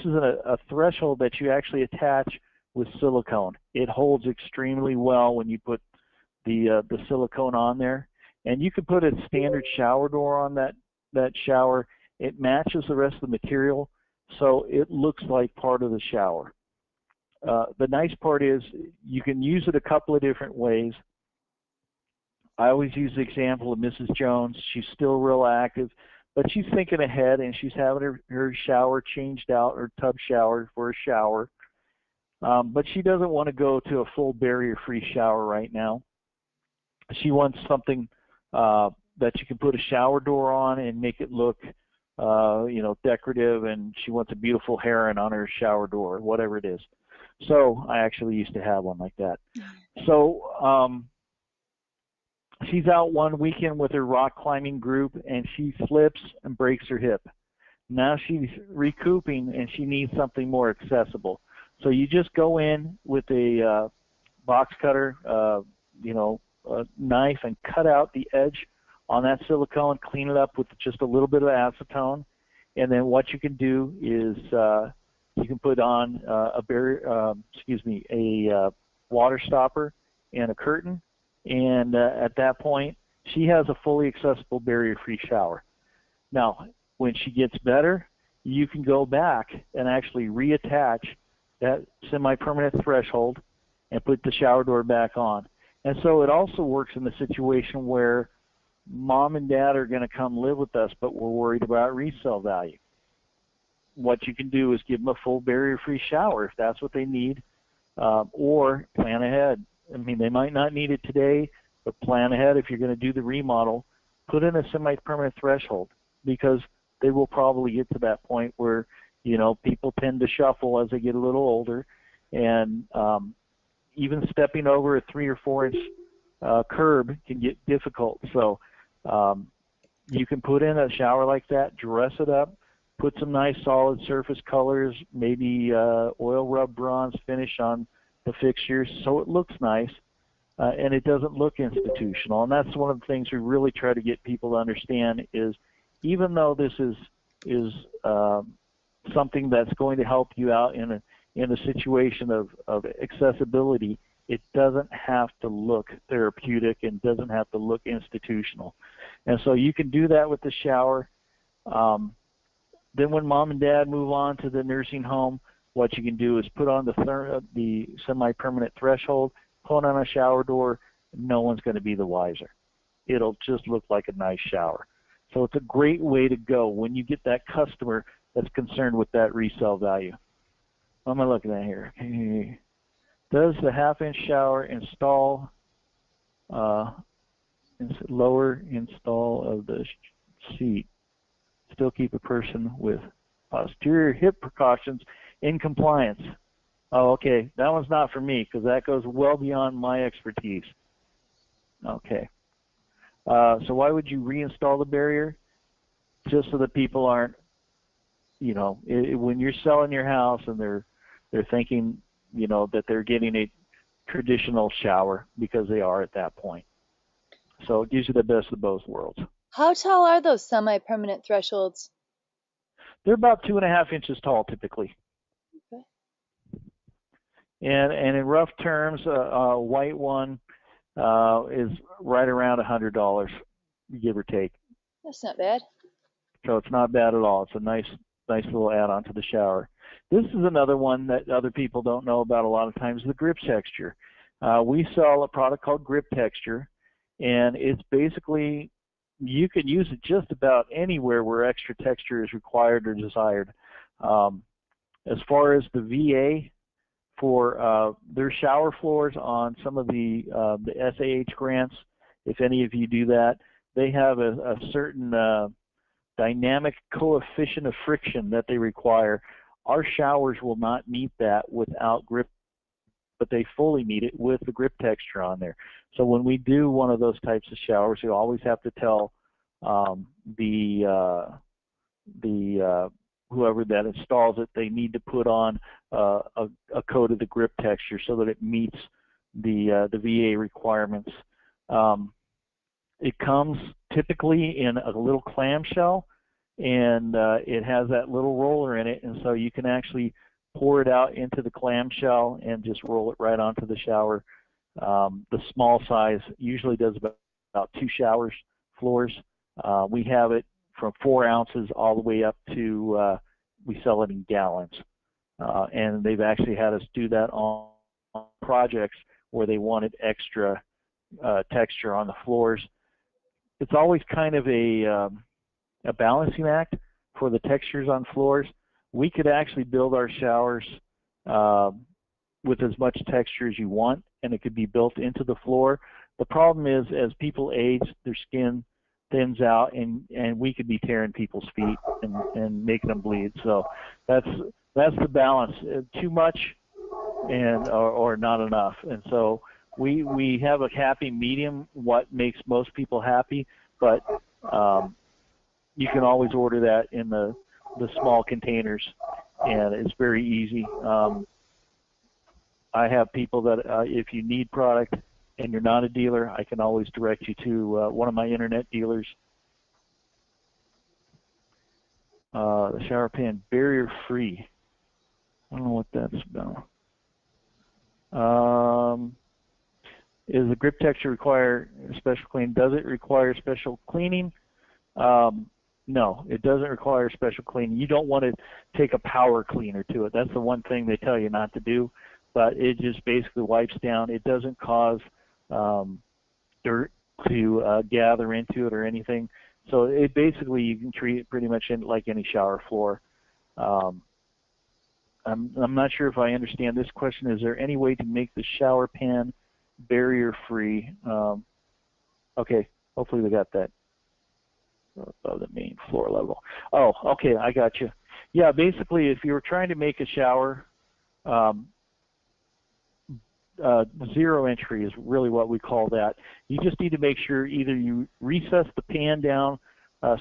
B: a threshold that you actually attach with silicone. It holds extremely well when you put the silicone on there, and you can put a standard shower door on that shower. It matches the rest of the material, so it looks like part of the shower. The nice part is you can use it a couple of different ways. I always use the example of Mrs. Jones. She's still real active, but she's thinking ahead, and she's having her shower changed out, her tub shower for a shower. But she doesn't want to go to a full barrier-free shower right now. She wants something that you can put a shower door on and make it look, decorative, and she wants a beautiful heron on her shower door, whatever it is. So I actually used to have one like that. So she's out one weekend with her rock climbing group, and she slips and breaks her hip. Now she's recouping, and she needs something more accessible. So you just go in with a box cutter, a knife, and cut out the edge on that silicone, clean it up with just a little bit of acetone, and then what you can do is you can put on a water stopper and a curtain, and at that point she has a fully accessible barrier-free shower. Now, when she gets better, you can go back and actually reattach that semi-permanent threshold and put the shower door back on. And so it also works in the situation where mom and dad are going to come live with us, but we're worried about resale value. What you can do is give them a full barrier-free shower if that's what they need, or plan ahead. I mean, they might not need it today, but plan ahead if you're going to do the remodel. Put in a semi-permanent threshold, because they will probably get to that point where, you know, people tend to shuffle as they get a little older, and even stepping over a 3 or 4 inch curb can get difficult. So you can put in a shower like that, dress it up, put some nice solid surface colors, maybe oil rub bronze finish on the fixtures so it looks nice, and it doesn't look institutional. And that's one of the things we really try to get people to understand is, even though this is something that's going to help you out in a situation of accessibility, it doesn't have to look therapeutic and doesn't have to look institutional. And so you can do that with the shower. Then when mom and dad move on to the nursing home, what you can do is put on the semi-permanent threshold, put on a shower door. No one's going to be the wiser. It'll just look like a nice shower. So it's a great way to go when you get that customer that's concerned with that resale value. What am I looking at here? Okay. Does the half-inch shower install lower install of the seat still keep a person with posterior hip precautions in compliance? Oh, okay. That one's not for me because that goes well beyond my expertise. Okay. So why would you reinstall the barrier? Just so that people aren't, you know, when you're selling your house and they're thinking, you know, that they're getting a traditional shower, because they are at that point. So it gives you the best of both worlds.
A: How tall are those semi-permanent thresholds?
B: They're about 2.5 inches tall typically.
A: Okay.
B: And in rough terms, a white one is right around $100, give or take.
A: That's not bad.
B: So it's not bad at all. It's a nice little add-on to the shower. This is another one that other people don't know about a lot of times, the grip texture. We sell a product called Grip Texture, and it's basically, you can use it just about anywhere where extra texture is required or desired. As far as the VA for their shower floors on some of the SAH grants, if any of you do that, they have a certain dynamic coefficient of friction that they require. Our showers will not meet that without grip, but they fully meet it with the grip texture on there. So when we do one of those types of showers, you always have to tell whoever that installs it, they need to put on a coat of the grip texture so that it meets the VA requirements. It comes typically in a little clamshell, and it has that little roller in it, and so you can actually pour it out into the clamshell and just roll it right onto the shower. The small size usually does about 2 showers floors. We have it from 4 ounces all the way up to, we sell it in gallons. And they've actually had us do that on projects where they wanted extra texture on the floors. It's always kind of a balancing act for the textures on floors. We could actually build our showers with as much texture as you want, and it could be built into the floor. The problem is, as people age, their skin thins out, and we could be tearing people's feet and making them bleed. So that's the balance: too much and or not enough. And so we have a happy medium, what makes most people happy, but you can always order that in the small containers, and it's very easy. I have people that if you need product and you're not a dealer, I can always direct you to one of my internet dealers. The shower pan barrier free. I don't know what that's about. Is the grip texture require special cleaning? Does it require special cleaning? No, it doesn't require special cleaning. You don't want to take a power cleaner to it. That's the one thing they tell you not to do, but it just basically wipes down. It doesn't cause dirt to gather into it or anything. So it basically, you can treat it pretty much like any shower floor. I'm not sure if I understand this question. Is there any way to make the shower pan barrier free? Okay, hopefully we got that. above the main floor level. Oh, okay, I got you. Yeah, basically, if you were trying to make a shower, zero entry is really what we call that. You just need to make sure either you recess the pan down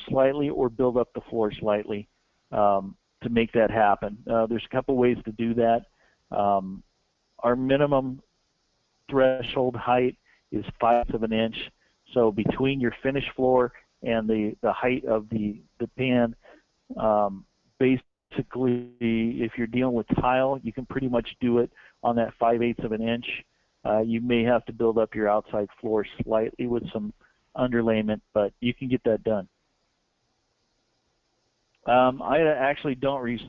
B: slightly or build up the floor slightly to make that happen. There's a couple ways to do that. Our minimum threshold height is 5/8 of an inch. So between your finished floor and the height of the pan, basically, if you're dealing with tile, you can pretty much do it on that 5/8 of an inch. You may have to build up your outside floor slightly with some underlayment, but you can get that done. I actually don't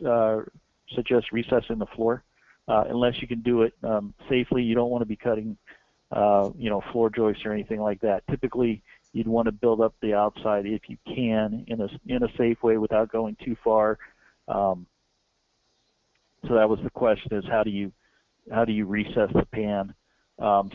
B: suggest recessing the floor unless you can do it safely. You don't want to be cutting, floor joists or anything like that. Typically, you'd want to build up the outside if you can in a safe way without going too far. So that was the question: is how do you recess the pan?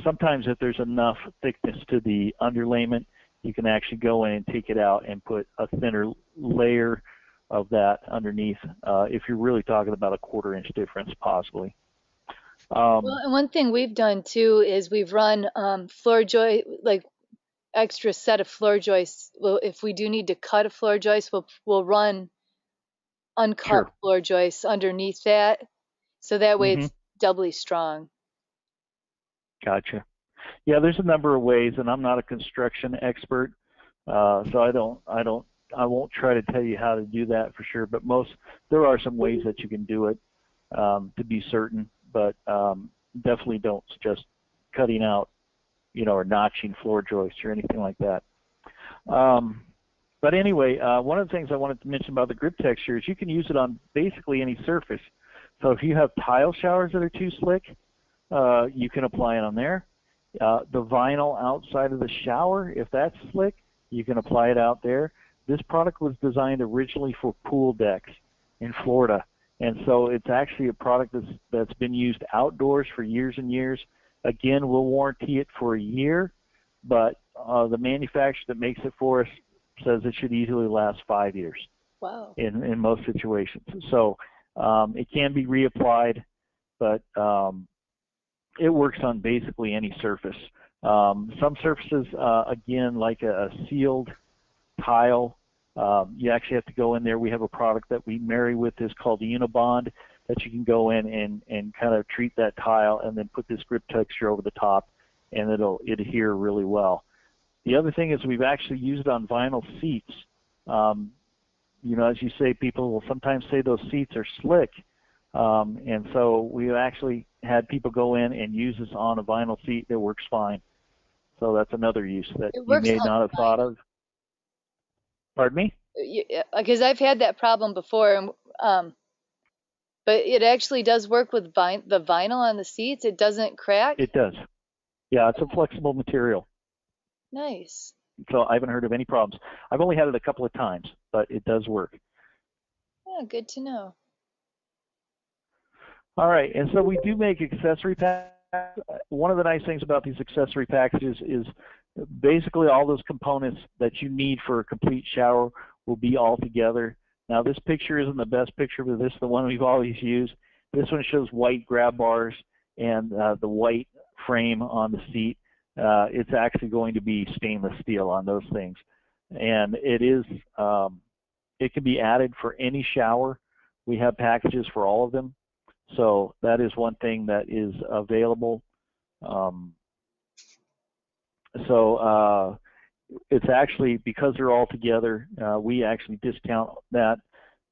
B: Sometimes if there's enough thickness to the underlayment, you can actually go in and take it out and put a thinner layer of that underneath. If you're really talking about a 1/4 inch difference, possibly.
A: Well, and one thing we've done too is we've run floor joist, like extra set of floor joists. Well, if we do need to cut a floor joist, we'll run uncut
B: Sure.
A: floor joists underneath that, so that way
B: Mm-hmm.
A: it's doubly strong.
B: Gotcha. Yeah, there's a number of ways, and I'm not a construction expert, so I won't try to tell you how to do that for sure. But there are some ways that you can do it to be certain, but definitely don't suggest cutting out, or notching floor joists or anything like that. But anyway, one of the things I wanted to mention about the grip texture is you can use it on basically any surface. So if you have tile showers that are too slick, you can apply it on there. The vinyl outside of the shower, if that's slick, you can apply it out there. This product was designed originally for pool decks in Florida, and so it's actually a product that's been used outdoors for years and years. Again, we'll warranty it for a year, but the manufacturer that makes it for us says it should easily last 5 years.
A: Wow.
B: In most situations. So it can be reapplied, but it works on basically any surface. Some surfaces, again, like a sealed tile, you actually have to go in there. We have a product that we marry with this called Unibond that you can go in and kind of treat that tile and then put this grip texture over the top, and it'll adhere really well. The other thing is we've actually used it on vinyl seats. As you say, people will sometimes say those seats are slick, and so we've actually had people go in and use this on a vinyl seat that works fine. So that's another use that you may not have thought of. Pardon me?
A: Because I've had that problem before, but it actually does work with the vinyl on the seats. It doesn't crack.
B: It does. Yeah, it's a flexible material.
A: Nice.
B: So I haven't heard of any problems. I've only had it a couple of times, but it does work.
A: Yeah, good to know.
B: All right, and so we do make accessory packages. One of the nice things about these accessory packages is basically all those components that you need for a complete shower will be all together. Now this picture isn't the best picture, but this is the one we've always used. This one shows white grab bars and the white frame on the seat. It's actually going to be stainless steel on those things, and it can be added for any shower. We have packages for all of them, so that is one thing that is available. It's actually, because they're all together, we actually discount that,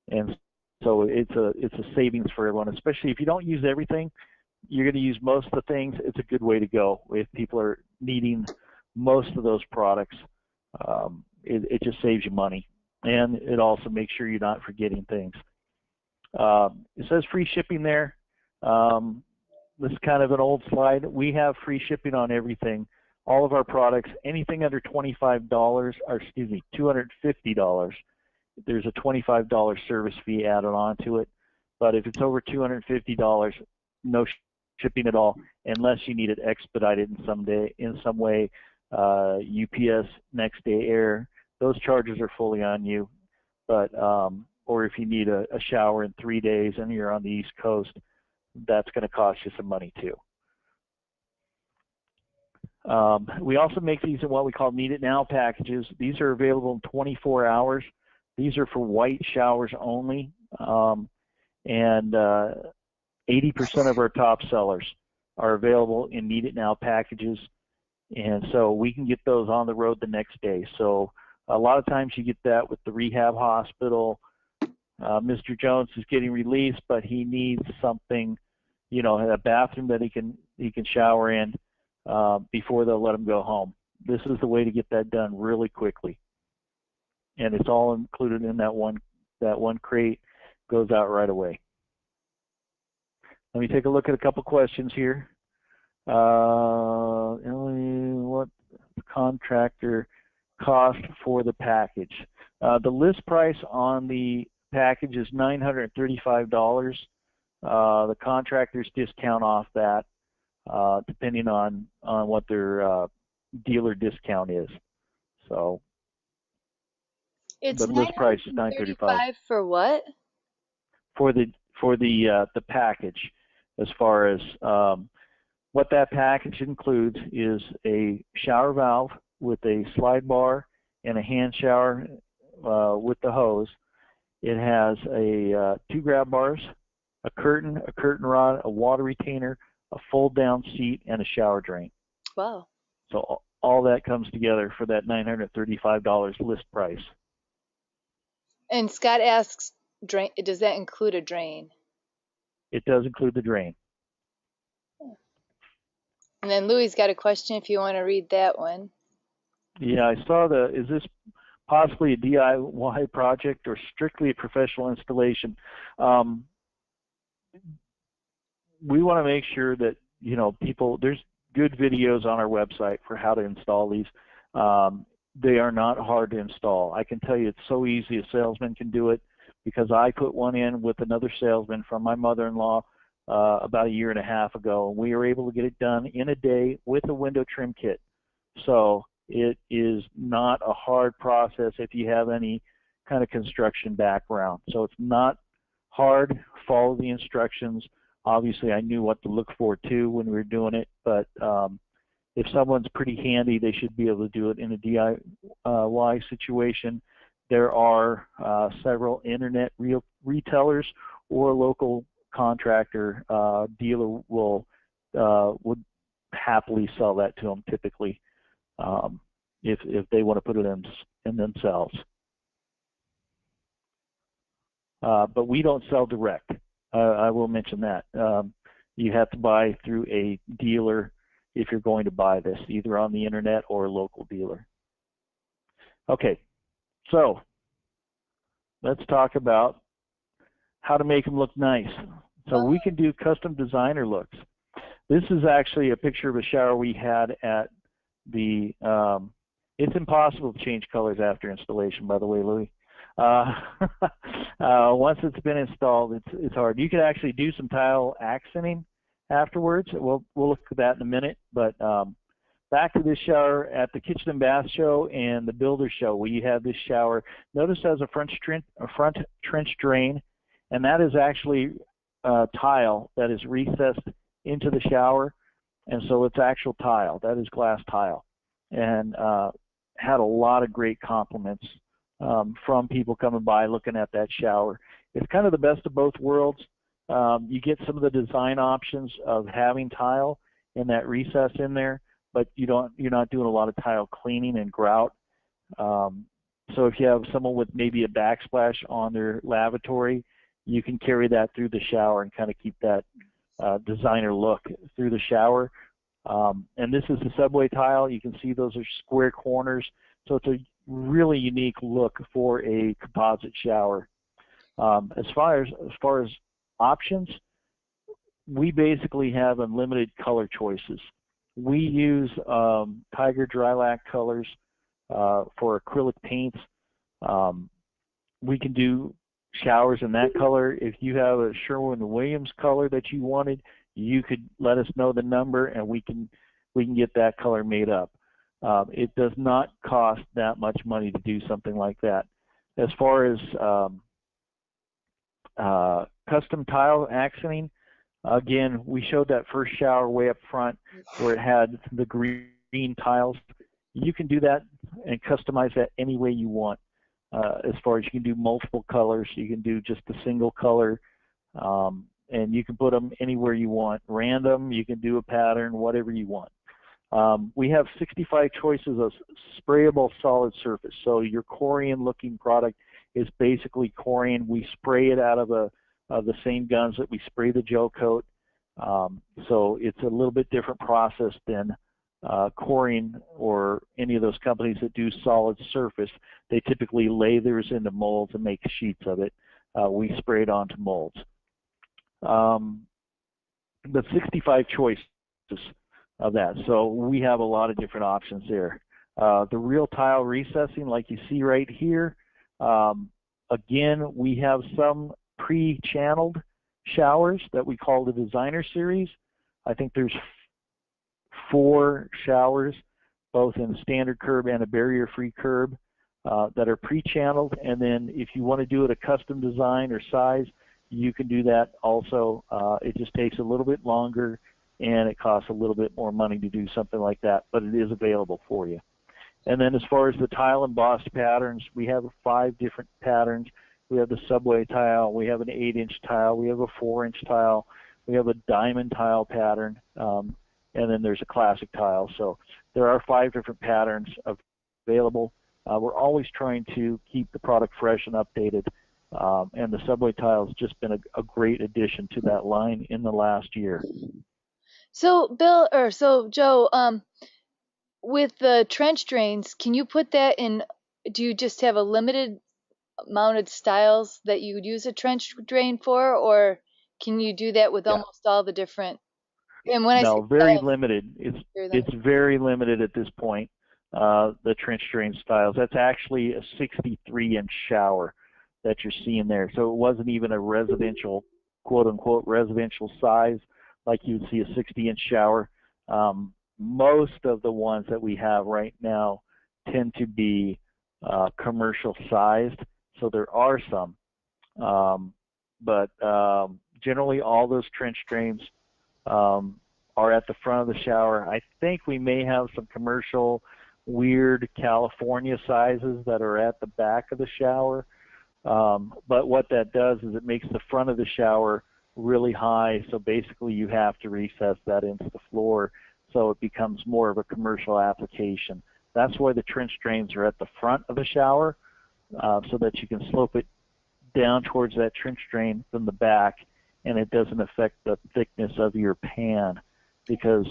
B: and so it's a savings for everyone, especially if you don't use everything. You're going to use most of the things. It's a good way to go if people are needing most of those products. It just saves you money, and it also makes sure you're not forgetting things. It says free shipping there. This is kind of an old slide. We have free shipping on everything. All of our products, anything under $25, or excuse me, $250, there's a $25 service fee added on to it. But if it's over $250, no shipping at all, unless you need it expedited in some way, UPS, next day air, those charges are fully on you. But or if you need a shower in 3 days and you're on the East Coast, that's going to cost you some money too. We also make these in what we call Need It Now packages. These are available in 24 hours. These are for white showers only, and 80% of our top sellers are available in Need It Now packages, and so we can get those on the road the next day. So a lot of times you get that with the rehab hospital. Mr. Jones is getting released, but he needs something, you know, a bathroom that he can shower in before they'll let him go home. This is the way to get that done really quickly, and it's all included in that one crate. Goes out right away. Let me take a look at a couple questions here. What contractor cost for the package? The list price on the package is $935. The contractors discount off that depending on what their dealer discount is. So
A: It's
B: the list price is $935
A: for what?
B: For the package. As far as what that package includes is a shower valve with a slide bar and a hand shower with the hose. It has a 2 grab bars, a curtain rod, a water retainer, a fold down seat, and a shower drain.
A: Wow.
B: So all that comes together for that $935 list price.
A: And Scott asks, does that include a drain?
B: It does include the drain.
A: And then Louie's got a question if you want to read that one.
B: Yeah, I saw is this possibly a DIY project or strictly a professional installation? We want to make sure that, you know, there's good videos on our website for how to install these. They are not hard to install. I can tell you it's so easy, a salesman can do it, because I put one in with another salesman from my mother-in-law about 1.5 years ago, and we were able to get it done in a day with a window trim kit. So it is not a hard process if you have any kind of construction background. So it's not hard. Follow the instructions. Obviously, I knew what to look for too when we were doing it, but if someone's pretty handy, they should be able to do it in a DIY situation. There are several internet retailers or local contractor dealer would happily sell that to them typically if they want to put it in themselves. But we don't sell direct. I will mention that. You have to buy through a dealer if you're going to buy this, either on the internet or a local dealer. Okay, so let's talk about how to make them look nice. So we can do custom designer looks. This is actually a picture of a shower we had at the, it's impossible to change colors after installation, by the way, Louis. Once it's been installed, it's hard. You can actually do some tile accenting afterwards. We'll look at that in a minute. But back to this shower at the Kitchen and Bath Show and the Builder Show, where you have this shower. Notice it has a front trench drain, and that is actually tile that is recessed into the shower, and so it's actual tile. That is glass tile, and had a lot of great compliments from people coming by looking at that shower. It's kind of the best of both worlds. You get some of the design options of having tile and that recess in there, but you're not doing a lot of tile cleaning and grout. So if you have someone with maybe a backsplash on their lavatory, you can carry that through the shower and kind of keep that designer look through the shower. And this is the subway tile. You can see those are square corners, so it's a really unique look for a composite shower. As far as options, we basically have unlimited color choices. We use Tiger Drylac colors for acrylic paints. We can do showers in that color. If you have a Sherwin-Williams color that you wanted, you could let us know the number and we can get that color made up. It does not cost that much money to do something like that. As far as custom tile accenting, again, we showed that first shower way up front where it had the green tiles. You can do that and customize that any way you want. As far as you can do multiple colors, you can do just a single color, and you can put them anywhere you want. Random, you can do a pattern, whatever you want. We have 65 choices of sprayable solid surface. So your Corian looking product is basically Corian. We spray it out of the same guns that we spray the gel coat. So it's a little bit different process than Corian or any of those companies that do solid surface. They typically lay theirs into molds and make sheets of it. We spray it onto molds. But 65 choices of that. So we have a lot of different options there. The real tile recessing, like you see right here, again, we have some pre-channeled showers that we call the designer series. I think there's 4 showers, both in a standard curb and a barrier-free curb, that are pre-channeled. And then if you want to do it a custom design or size, you can do that also. It just takes a little bit longer and it costs a little bit more money to do something like that, but it is available for you. And then as far as the tile embossed patterns, we have 5 different patterns. We have the subway tile, we have an 8-inch tile, we have a 4-inch tile, we have a diamond tile pattern, and then there's a classic tile. So there are 5 different patterns available. We're always trying to keep the product fresh and updated, and the subway tile has just been a great addition to that line in the last year.
A: So Joe, with the trench drains, can you put that in? Do you just have a limited mounted styles that you would use a trench drain for, or can you do that with almost all the different? And when
B: no,
A: I say
B: very
A: styles,
B: limited. It's very limited at this point. The trench drain styles. That's actually a 63-inch shower that you're seeing there. So it wasn't even a residential, quote unquote, residential size like you'd see a 60-inch shower. Most of the ones that we have right now tend to be commercial sized. So there are some, but generally all those trench drains are at the front of the shower. I think we may have some commercial weird California sizes that are at the back of the shower, but what that does is it makes the front of the shower really high, so basically you have to recess that into the floor, so it becomes more of a commercial application. That's why the trench drains are at the front of the shower, so that you can slope it down towards that trench drain from the back, and it doesn't affect the thickness of your pan, because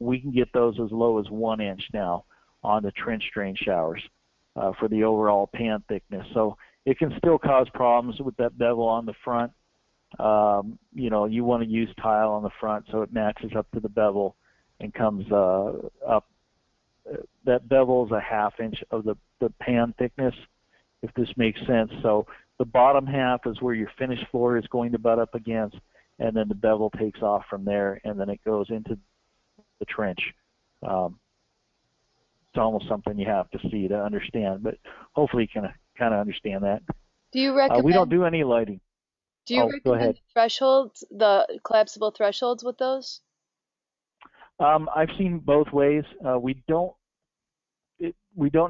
B: we can get those as low as 1 inch now on the trench drain showers for the overall pan thickness. So it can still cause problems with that bevel on the front. You know, you want to use tile on the front so it matches up to the bevel and comes up. That bevel is a 1/2 inch of the pan thickness, if this makes sense. So the bottom half is where your finished floor is going to butt up against, and then the bevel takes off from there, and then it goes into the trench. It's almost something you have to see to understand, but hopefully you can kind of understand that.
A: do you recommend?
B: We don't do any lighting.
A: Do you
B: go ahead.
A: recommend thresholds, the collapsible thresholds with those?
B: I've seen both ways. We don't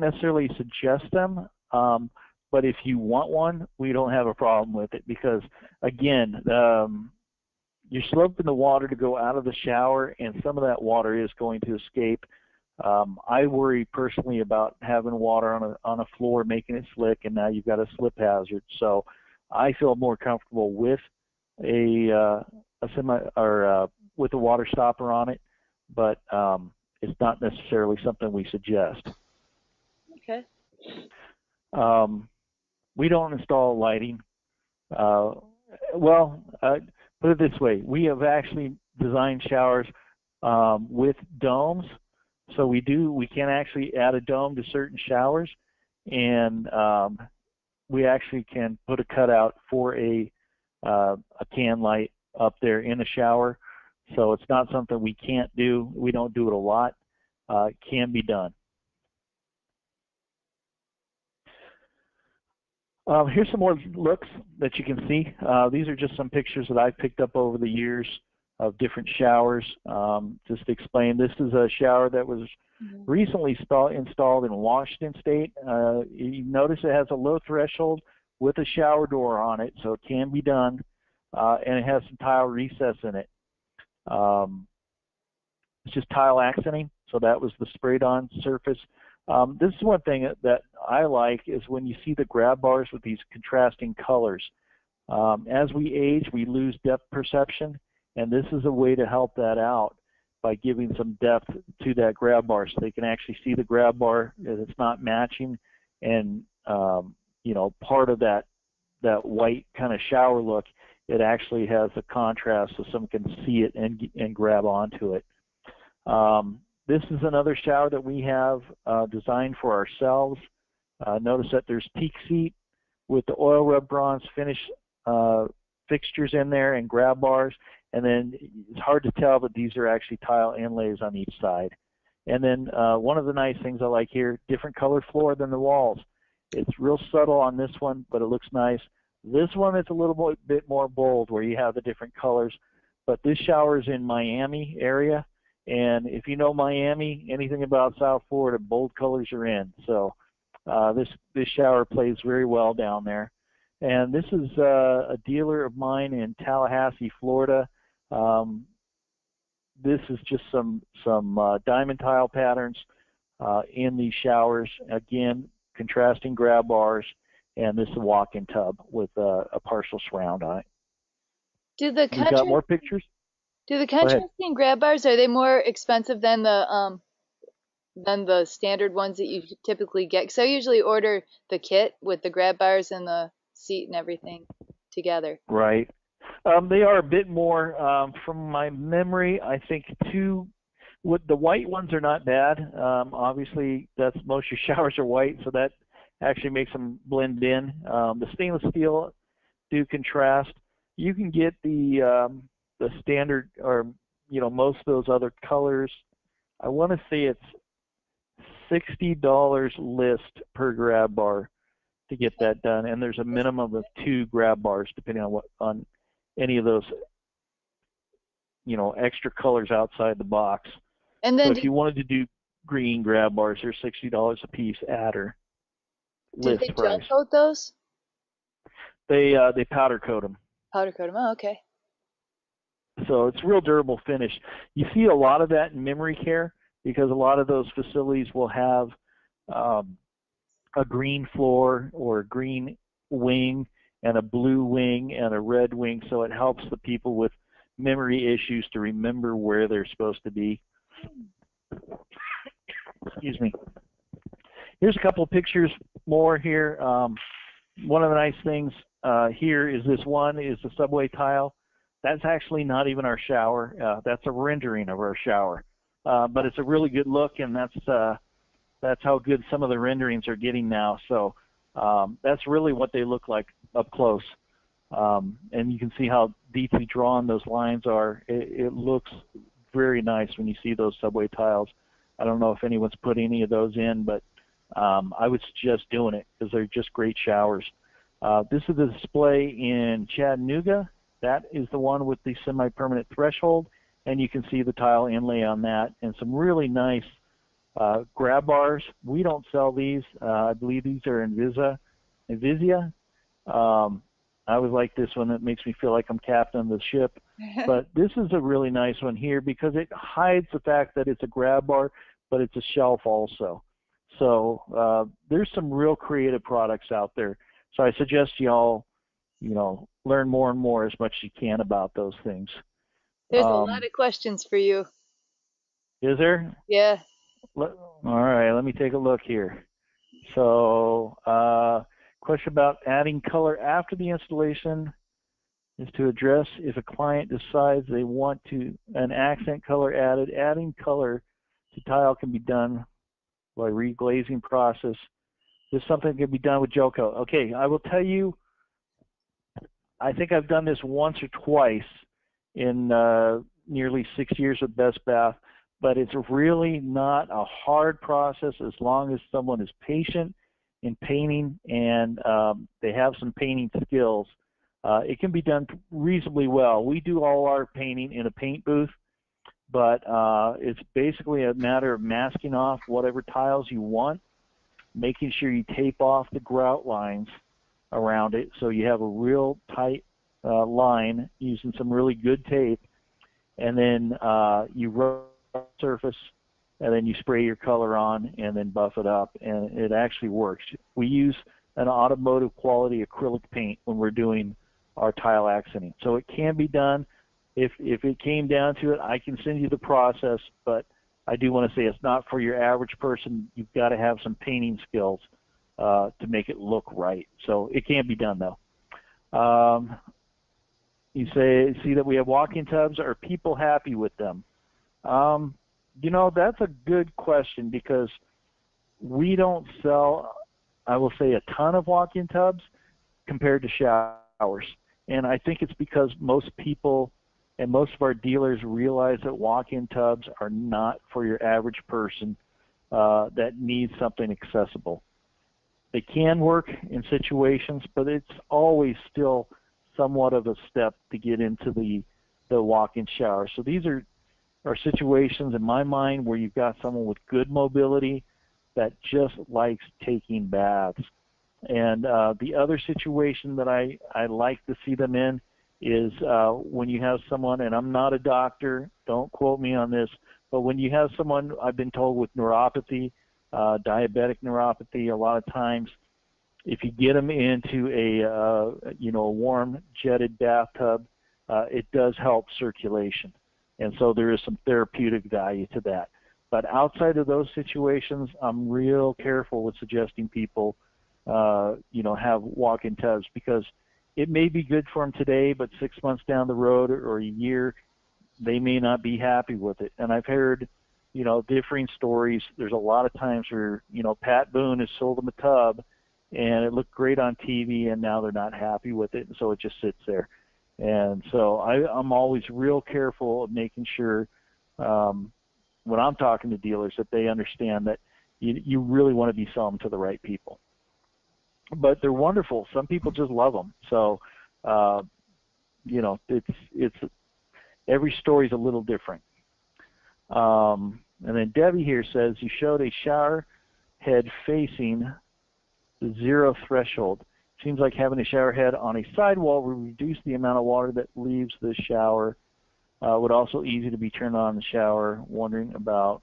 B: necessarily suggest them, but if you want one, we don't have a problem with it, because again, you're sloping the water to go out of the shower, and some of that water is going to escape. I worry personally about having water on a floor, making it slick, and now you've got a slip hazard. So I feel more comfortable with with a water stopper on it, but it's not necessarily something we suggest.
A: Okay.
B: We don't install lighting. Put it this way: we have actually designed showers with domes. So we can actually add a dome to certain showers, and we actually can put a cutout for a can light up there in the shower. So it's not something we can't do. We don't do it a lot. It can be done. Here's some more looks that you can see. These are just some pictures that I've picked up over the years of different showers. Just to explain, this is a shower that was recently installed in Washington State. You notice it has a low threshold with a shower door on it, so it can be done, and it has some tile recess in it. It's just tile accenting, so that was the sprayed-on surface. This is one thing that I like is when you see the grab bars with these contrasting colors. As we age, we lose depth perception, and this is a way to help that out by giving some depth to that grab bar so they can actually see the grab bar as it's not matching, and you know, part of that white kind of shower look, it actually has a contrast so someone can see it and grab onto it. This is another shower that we have designed for ourselves. Notice that there's teak seat with the oil rub bronze finish fixtures in there and grab bars, and then it's hard to tell, but these are actually tile inlays on each side. And then one of the nice things I like here, different color floor than the walls. It's real subtle on this one, but it looks nice. This one is a little bit more bold where you have the different colors, but this shower is in Miami area. And if you know Miami, anything about South Florida, bold colors are in. So this shower plays very well down there. And this is a dealer of mine in Tallahassee, Florida. This is just some diamond tile patterns in these showers. Again, contrasting grab bars, and this is a walk-in tub with a partial surround on it.
A: Do the
B: We got more pictures?
A: Do the contrasting grab bars, are they more expensive than the standard ones that you typically get? Because I usually order the kit with the grab bars and the seat and everything together.
B: Right. They are a bit more, from my memory, I think the white ones are not bad. Obviously, most of your showers are white, so that actually makes them blend in. The stainless steel do contrast. You can get the standard, or most of those other colors. I want to say it's $60 list per grab bar to get that done, and there's a minimum of 2 grab bars depending on any of those extra colors outside the box. And then so if you wanted to do green grab bars, they're $60 a piece adder list price. Do they gel
A: coat those?
B: They powder coat them.
A: Powder coat them. Oh, okay.
B: So it's real durable finish. You see a lot of that in memory care because a lot of those facilities will have a green floor or a green wing and a blue wing and a red wing, so it helps the people with memory issues to remember where they're supposed to be. Excuse me. Here's a couple of pictures more here. One of the nice things here is this one is the subway tile. That's actually not even our shower. That's a rendering of our shower, but it's a really good look, and that's how good some of the renderings are getting now. So that's really what they look like up close, and you can see how deeply drawn those lines are. It looks very nice when you see those subway tiles. I don't know if anyone's put any of those in, but I would suggest doing it because they're just great showers. This is the display in Chattanooga. That is the one with the semi-permanent threshold, and you can see the tile inlay on that and some really nice grab bars. We don't sell these. I believe these are Invisia. I always like this one. That makes me feel like I'm captain of the ship. But this is a really nice one here because it hides the fact that it's a grab bar, but it's a shelf also. So there's some real creative products out there. So I suggest you all, learn more and more as much as you can about those things.
A: There's a lot of questions for you.
B: Is there?
A: Yeah.
B: All right, let me take a look here. So, question about adding color after the installation is to address if a client decides they want an accent color added. Adding color to tile can be done by reglazing process. This is something that can be done with gel coat. Okay, I will tell you, I think I've done this once or twice in nearly 6 years with Bestbath, but it's really not a hard process as long as someone is patient in painting and they have some painting skills, it can be done reasonably well. We do all our painting in a paint booth, but it's basically a matter of masking off whatever tiles you want, making sure you tape off the grout lines around it so you have a real tight line using some really good tape, and then you rub the surface, and then you spray your color on and then buff it up, and it actually works. We use an automotive quality acrylic paint when we're doing our tile accenting, so it can be done. If it came down to it, I can send you the process, but I do want to say it's not for your average person. You've got to have some painting skills to make it look right. So it can be done, though. You see that we have walk-in tubs. Are people happy with them? You know, that's a good question, because we don't sell, I will say, a ton of walk-in tubs compared to showers. And I think it's because most people and most of our dealers realize that walk-in tubs are not for your average person that needs something accessible. They can work in situations, but it's always still somewhat of a step to get into the walk-in shower. So these are situations in my mind where you've got someone with good mobility that just likes taking baths. And the other situation that I like to see them in is when you have someone, and I'm not a doctor, don't quote me on this, but when you have someone, I've been told, with neuropathy, diabetic neuropathy, a lot of times, if you get them into a warm jetted bathtub, it does help circulation, and so there is some therapeutic value to that. But outside of those situations, I'm real careful with suggesting people, have walk-in tubs, because it may be good for them today, but 6 months down the road or a year, they may not be happy with it. And I've heard, differing stories. There's a lot of times where, Pat Boone has sold them a tub, and it looked great on TV, and now they're not happy with it, and so it just sits there. And so I'm always real careful of making sure when I'm talking to dealers that they understand that you really want to be selling to the right people. But they're wonderful. Some people just love them. So, it's every story's a little different. And then Debbie here says, you showed a shower head facing the zero threshold. Seems like having a shower head on a sidewall will reduce the amount of water that leaves the shower. Would also easy to be turned on in the shower. Wondering about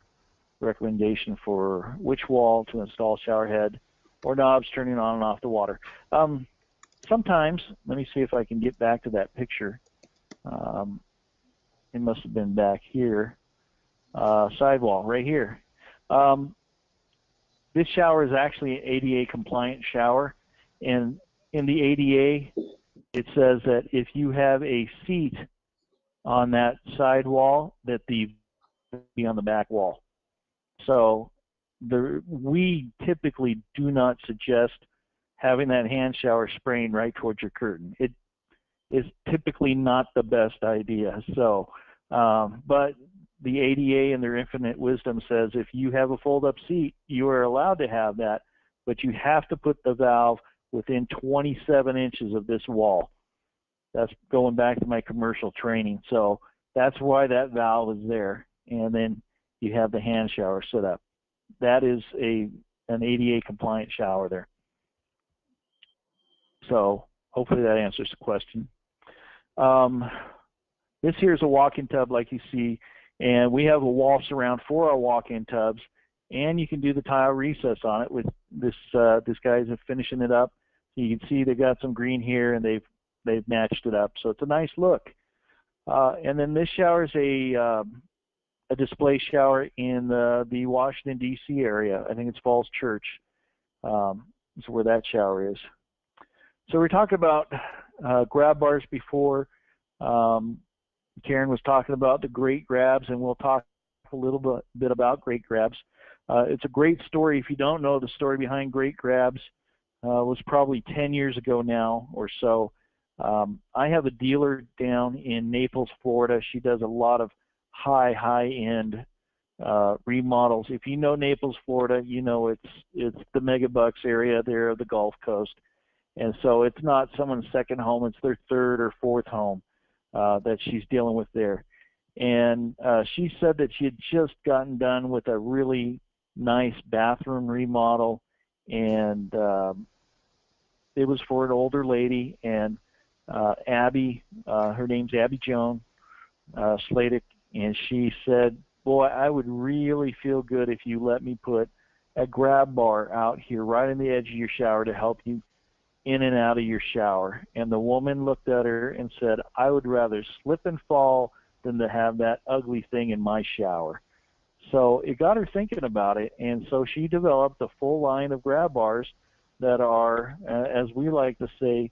B: recommendation for which wall to install shower head or knobs turning on and off the water. Sometimes, let me see if I can get back to that picture. It must have been back here. Sidewall, right here. This shower is actually an ADA compliant shower, and in the ADA it says that if you have a seat on that sidewall, that the be on the back wall. So we typically do not suggest having that hand shower spraying right towards your curtain. It is typically not the best idea. So, but the ADA in their infinite wisdom says if you have a fold-up seat, you are allowed to have that, but you have to put the valve within 27 inches of this wall. That's going back to my commercial training. So that's why that valve is there. And then you have the hand shower set up. That is an ADA compliant shower there. So hopefully that answers the question. This here is a walk-in tub like you see, and we have a wall surround for our walk-in tubs, and you can do the tile recess on it with this guy's finishing it up. You can see they got some green here, and they've matched it up, so it's a nice look. And then this shower is a display shower in the Washington D.C. area. I think it's Falls Church. Is where that shower is. So we're talking about grab bars before. Karen was talking about the great grabs, and we'll talk a little bit about great grabs. It's a great story. If you don't know the story behind great grabs, was probably 10 years ago now or so. I have a dealer down in Naples, Florida. She does a lot of high-end remodels. If you know Naples, Florida, you know it's the megabucks area there of the Gulf Coast. And so it's not someone's second home, it's their third or fourth home that she's dealing with there. And she said that she had just gotten done with a really nice bathroom remodel, and it was for an older lady, and Abby, her name's Abby Joan Sladek, and she said, boy, I would really feel good if you let me put a grab bar out here right on the edge of your shower to help you in and out of your shower. And the woman looked at her and said, I would rather slip and fall than to have that ugly thing in my shower. So it got her thinking about it, and so she developed a full line of grab bars that are, as we like to say,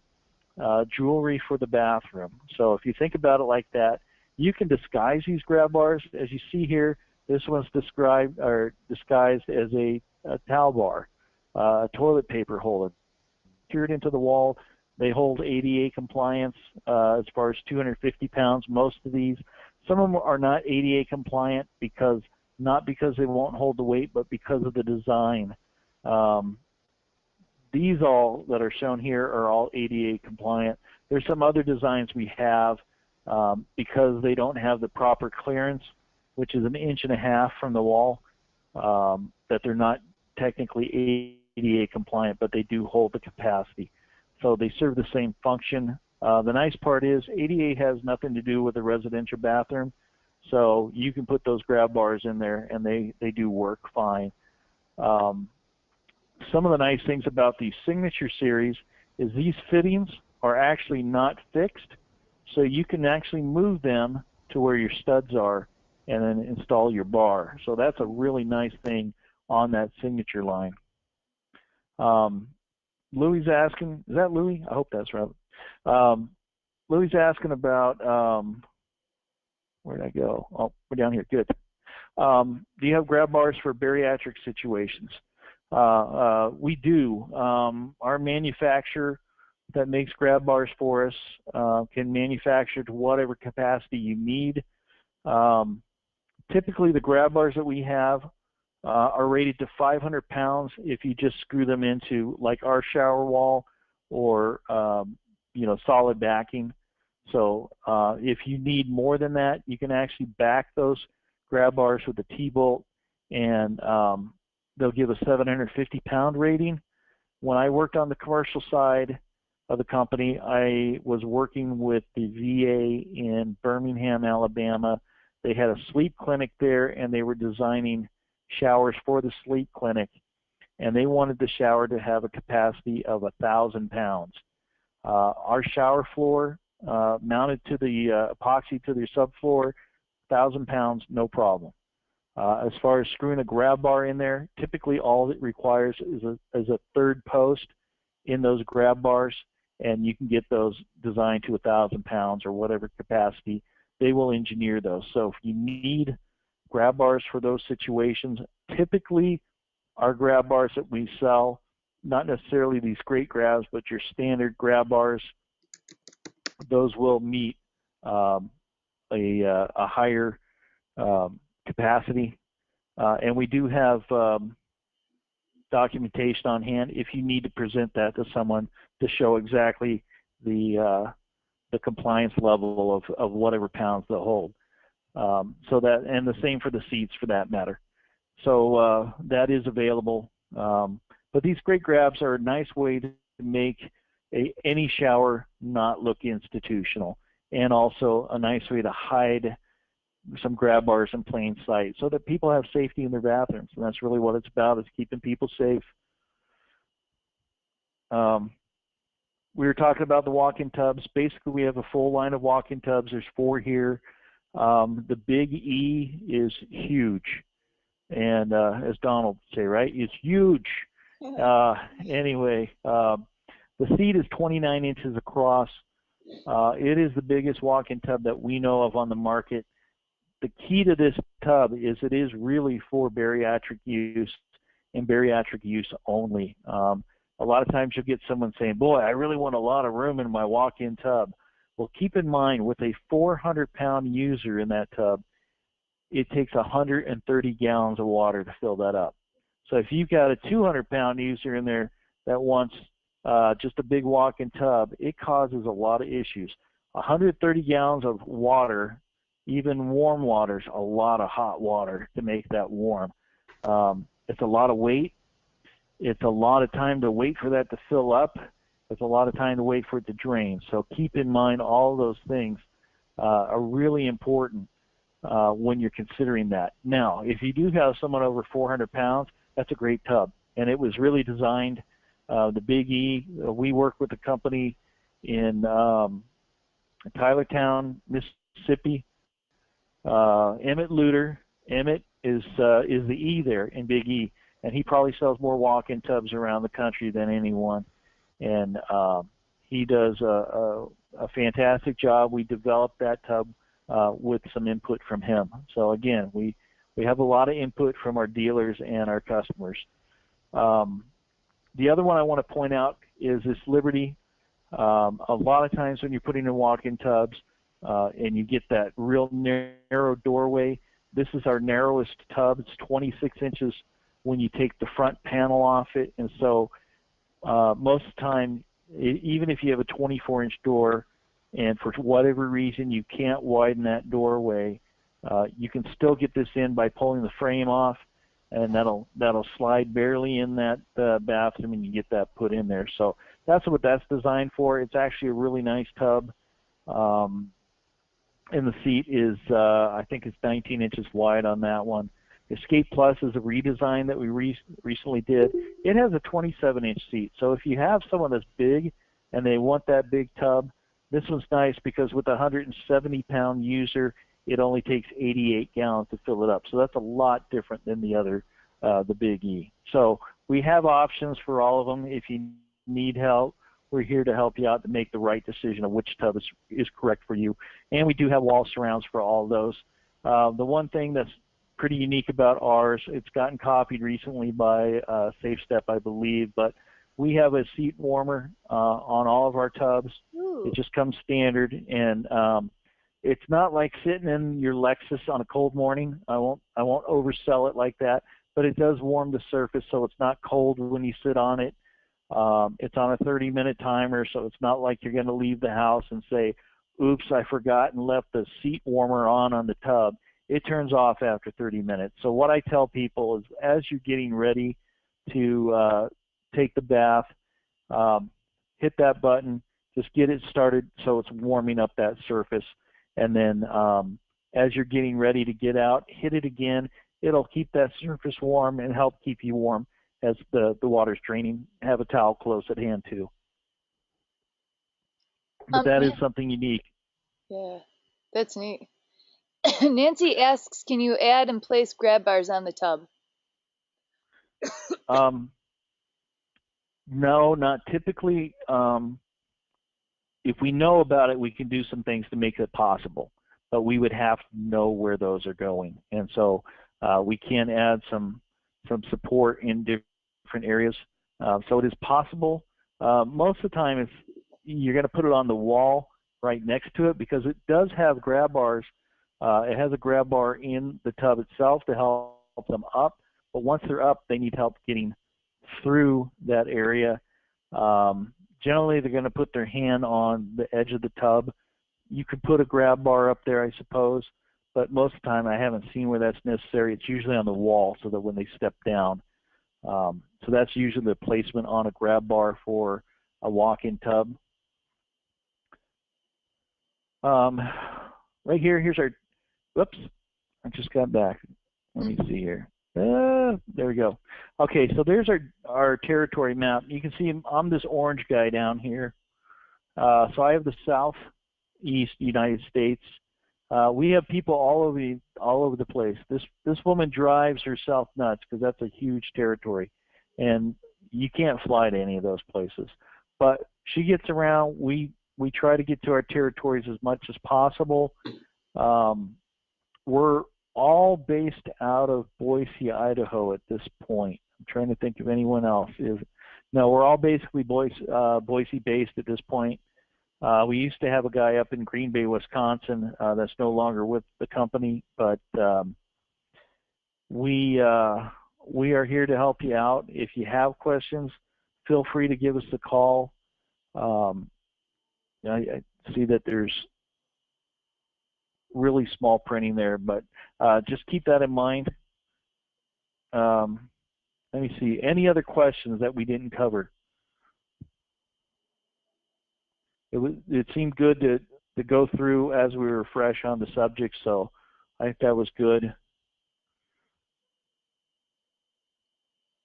B: jewelry for the bathroom. So if you think about it like that, you can disguise these grab bars. As you see here, this one's disguised as a towel bar, a toilet paper holder. Secured into the wall. They hold ADA compliance as far as 250 pounds. Most of these, some of them are not ADA compliant not because they won't hold the weight, but because of the design. These all that are shown here are all ADA compliant. There's some other designs we have because they don't have the proper clearance, which is 1.5 inches from the wall, that they're not technically ADA compliant, but they do hold the capacity. So they serve the same function. The nice part is ADA has nothing to do with a residential bathroom, so you can put those grab bars in there and they do work fine. Some of the nice things about the Signature series is these fittings are actually not fixed, so you can actually move them to where your studs are and then install your bar. So that's a really nice thing on that Signature line. Louis asking, is that Louis? I hope that's right. Louis asking about, where'd I go? Oh, we're down here, good. Do you have grab bars for bariatric situations? We do. Our manufacturer that makes grab bars for us can manufacture to whatever capacity you need. Typically the grab bars that we have are rated to 500 pounds if you just screw them into like our shower wall or solid backing. So if you need more than that, you can actually back those grab bars with a T-bolt, and they'll give a 750-pound rating. When I worked on the commercial side of the company, I was working with the VA in Birmingham, Alabama. They had a sleep clinic there, and they were designing showers for the sleep clinic, and they wanted the shower to have a capacity of 1,000 pounds. Our shower floor mounted to the epoxy to the subfloor, 1,000 pounds, no problem. As far as screwing a grab bar in there, typically all it requires is a third post in those grab bars, and you can get those designed to 1,000 pounds or whatever capacity. They will engineer those. So if you need grab bars for those situations, typically our grab bars that we sell, not necessarily these great grabs, but your standard grab bars, those will meet a higher capacity. And we do have documentation on hand if you need to present that to someone to show exactly the compliance level of whatever pounds they'll hold. So that, and the same for the seats for that matter. So that is available. But these great grabs are a nice way to make any shower not look institutional, and also a nice way to hide some grab bars in plain sight so that people have safety in their bathrooms. And that's really what it's about, is keeping people safe. We were talking about the walk-in tubs. Basically, we have a full line of walk-in tubs. There's 4 here. The big E is huge. And as Donald would say, right? It's huge. Anyway, the seat is 29 inches across. It is the biggest walk-in tub that we know of on the market. The key to this tub is it is really for bariatric use and bariatric use only. A lot of times you'll get someone saying, boy, I really want a lot of room in my walk-in tub. Well, keep in mind, with a 400-pound user in that tub, it takes 130 gallons of water to fill that up. So if you've got a 200-pound user in there that wants just a big walk-in tub, it causes a lot of issues. 130 gallons of water, even warm water, is a lot of hot water to make that warm. It's a lot of weight. It's a lot of time to wait for that to fill up. It's a lot of time to wait for it to drain. So keep in mind all those things are really important when you're considering that. Now, if you do have someone over 400 pounds, that's a great tub. And it was really designed, the Big E. We work with a company in Tylertown, Mississippi. Emmett Luter. Emmett is the E there in Big E, and he probably sells more walk-in tubs around the country than anyone. And he does a fantastic job. We developed that tub with some input from him. So again, we have a lot of input from our dealers and our customers. The other one I want to point out is this Liberty. A lot of times when you're putting in walk-in tubs and you get that real narrow doorway, this is our narrowest tub. It's 26 inches when you take the front panel off it. And so most of the time, even if you have a 24-inch door and for whatever reason you can't widen that doorway, you can still get this in by pulling the frame off, and that'll slide barely in that bathroom, and you get that put in there. So that's what that's designed for. It's actually a really nice tub. And the seat is, I think it's 19 inches wide on that one. Escape Plus is a redesign that we recently did. It has a 27-inch seat. So if you have someone that's big and they want that big tub, this one's nice because with a 170-pound user, it only takes 88 gallons to fill it up. So that's a lot different than the other, the Big E. So we have options for all of them. If you need help, we're here to help you out to make the right decision of which tub is correct for you. And we do have wall surrounds for all of those. The one thing that's pretty unique about ours, it's gotten copied recently by Safe Step, I believe, but we have a seat warmer on all of our tubs. Ooh. It just comes standard, and it's not like sitting in your Lexus on a cold morning. I won't oversell it like that, but it does warm the surface so it's not cold when you sit on it. It's on a 30-minute timer, so it's not like you're going to leave the house and say, oops, I forgot and left the seat warmer on the tub. It turns off after 30 minutes. So what I tell people is as you're getting ready to take the bath, hit that button, just get it started so it's warming up that surface. And then as you're getting ready to get out, hit it again. It'll keep that surface warm and help keep you warm as the water's draining. Have a towel close at hand too. But that is something unique.
A: Yeah, that's neat. Nancy asks, can you add and place grab bars on the tub?
B: No, not typically. If we know about it, we can do some things to make it possible, but we would have to know where those are going. And so we can add some support in different areas. So it is possible. Most of the time, you're going to put it on the wall right next to it because it does have grab bars. It has a grab bar in the tub itself to help them up, but once they're up, they need help getting through that area. Generally, they're going to put their hand on the edge of the tub. You could put a grab bar up there, I suppose, but most of the time I haven't seen where that's necessary. It's usually on the wall so that when they step down. So that's usually the placement on a grab bar for a walk-in tub. Right here, here's our, whoops, I just got back. Let me see here. There we go. Okay, so there's our territory map. You can see I'm this orange guy down here. So I have the southeast United States. We have people all over the place. This woman drives herself nuts because that's a huge territory, and you can't fly to any of those places. But she gets around. We try to get to our territories as much as possible. We're all based out of Boise, Idaho at this point. I'm trying to think if anyone else is. No, we're all basically Boise based at this point. We used to have a guy up in Green Bay, Wisconsin, that's no longer with the company, but we are here to help you out. If you have questions, feel free to give us a call. I see that there's really small printing there, but just keep that in mind. Let me see. Any other questions that we didn't cover? It seemed good to go through as we were fresh on the subject, so I think that was good.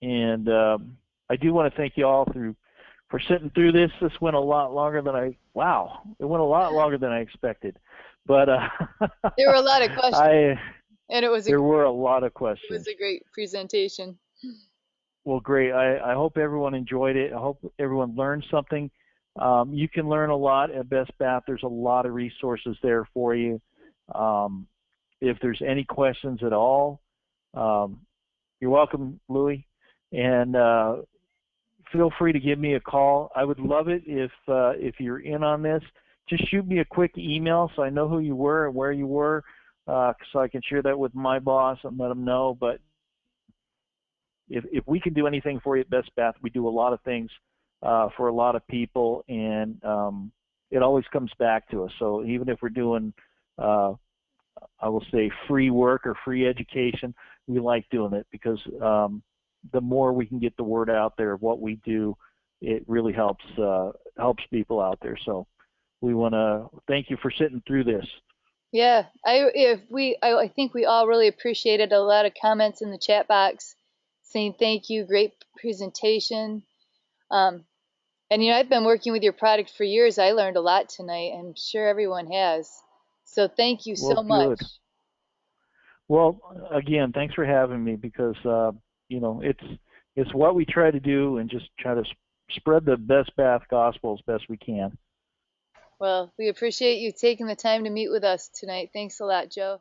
B: And I do want to thank you all for sitting through this. This went a lot longer than it went a lot longer than I expected. But
A: there were a lot of questions.
B: There were a lot of questions.
A: It was a great presentation.
B: Well, great. I hope everyone enjoyed it. I hope everyone learned something. You can learn a lot at Bestbath. There's a lot of resources there for you. If there's any questions at all, you're welcome, Louie. And feel free to give me a call. I would love it if you're in on this. Just shoot me a quick email so I know who you were and where you were, so I can share that with my boss and let them know. But if we can do anything for you at Bestbath, we do a lot of things for a lot of people, and it always comes back to us. So even if we're doing, I will say, free work or free education, we like doing it because the more we can get the word out there of what we do, it really helps people out there. So we want to thank you for sitting through this.
A: Yeah, I think we all really appreciated a lot of comments in the chat box saying thank you, great presentation. And I've been working with your product for years. I learned a lot tonight. I'm sure everyone has. So thank you so much.
B: Well, again, thanks for having me because it's what we try to do and just try to spread the Bestbath gospel as best we can.
A: Well, we appreciate you taking the time to meet with us tonight. Thanks a lot, Joe.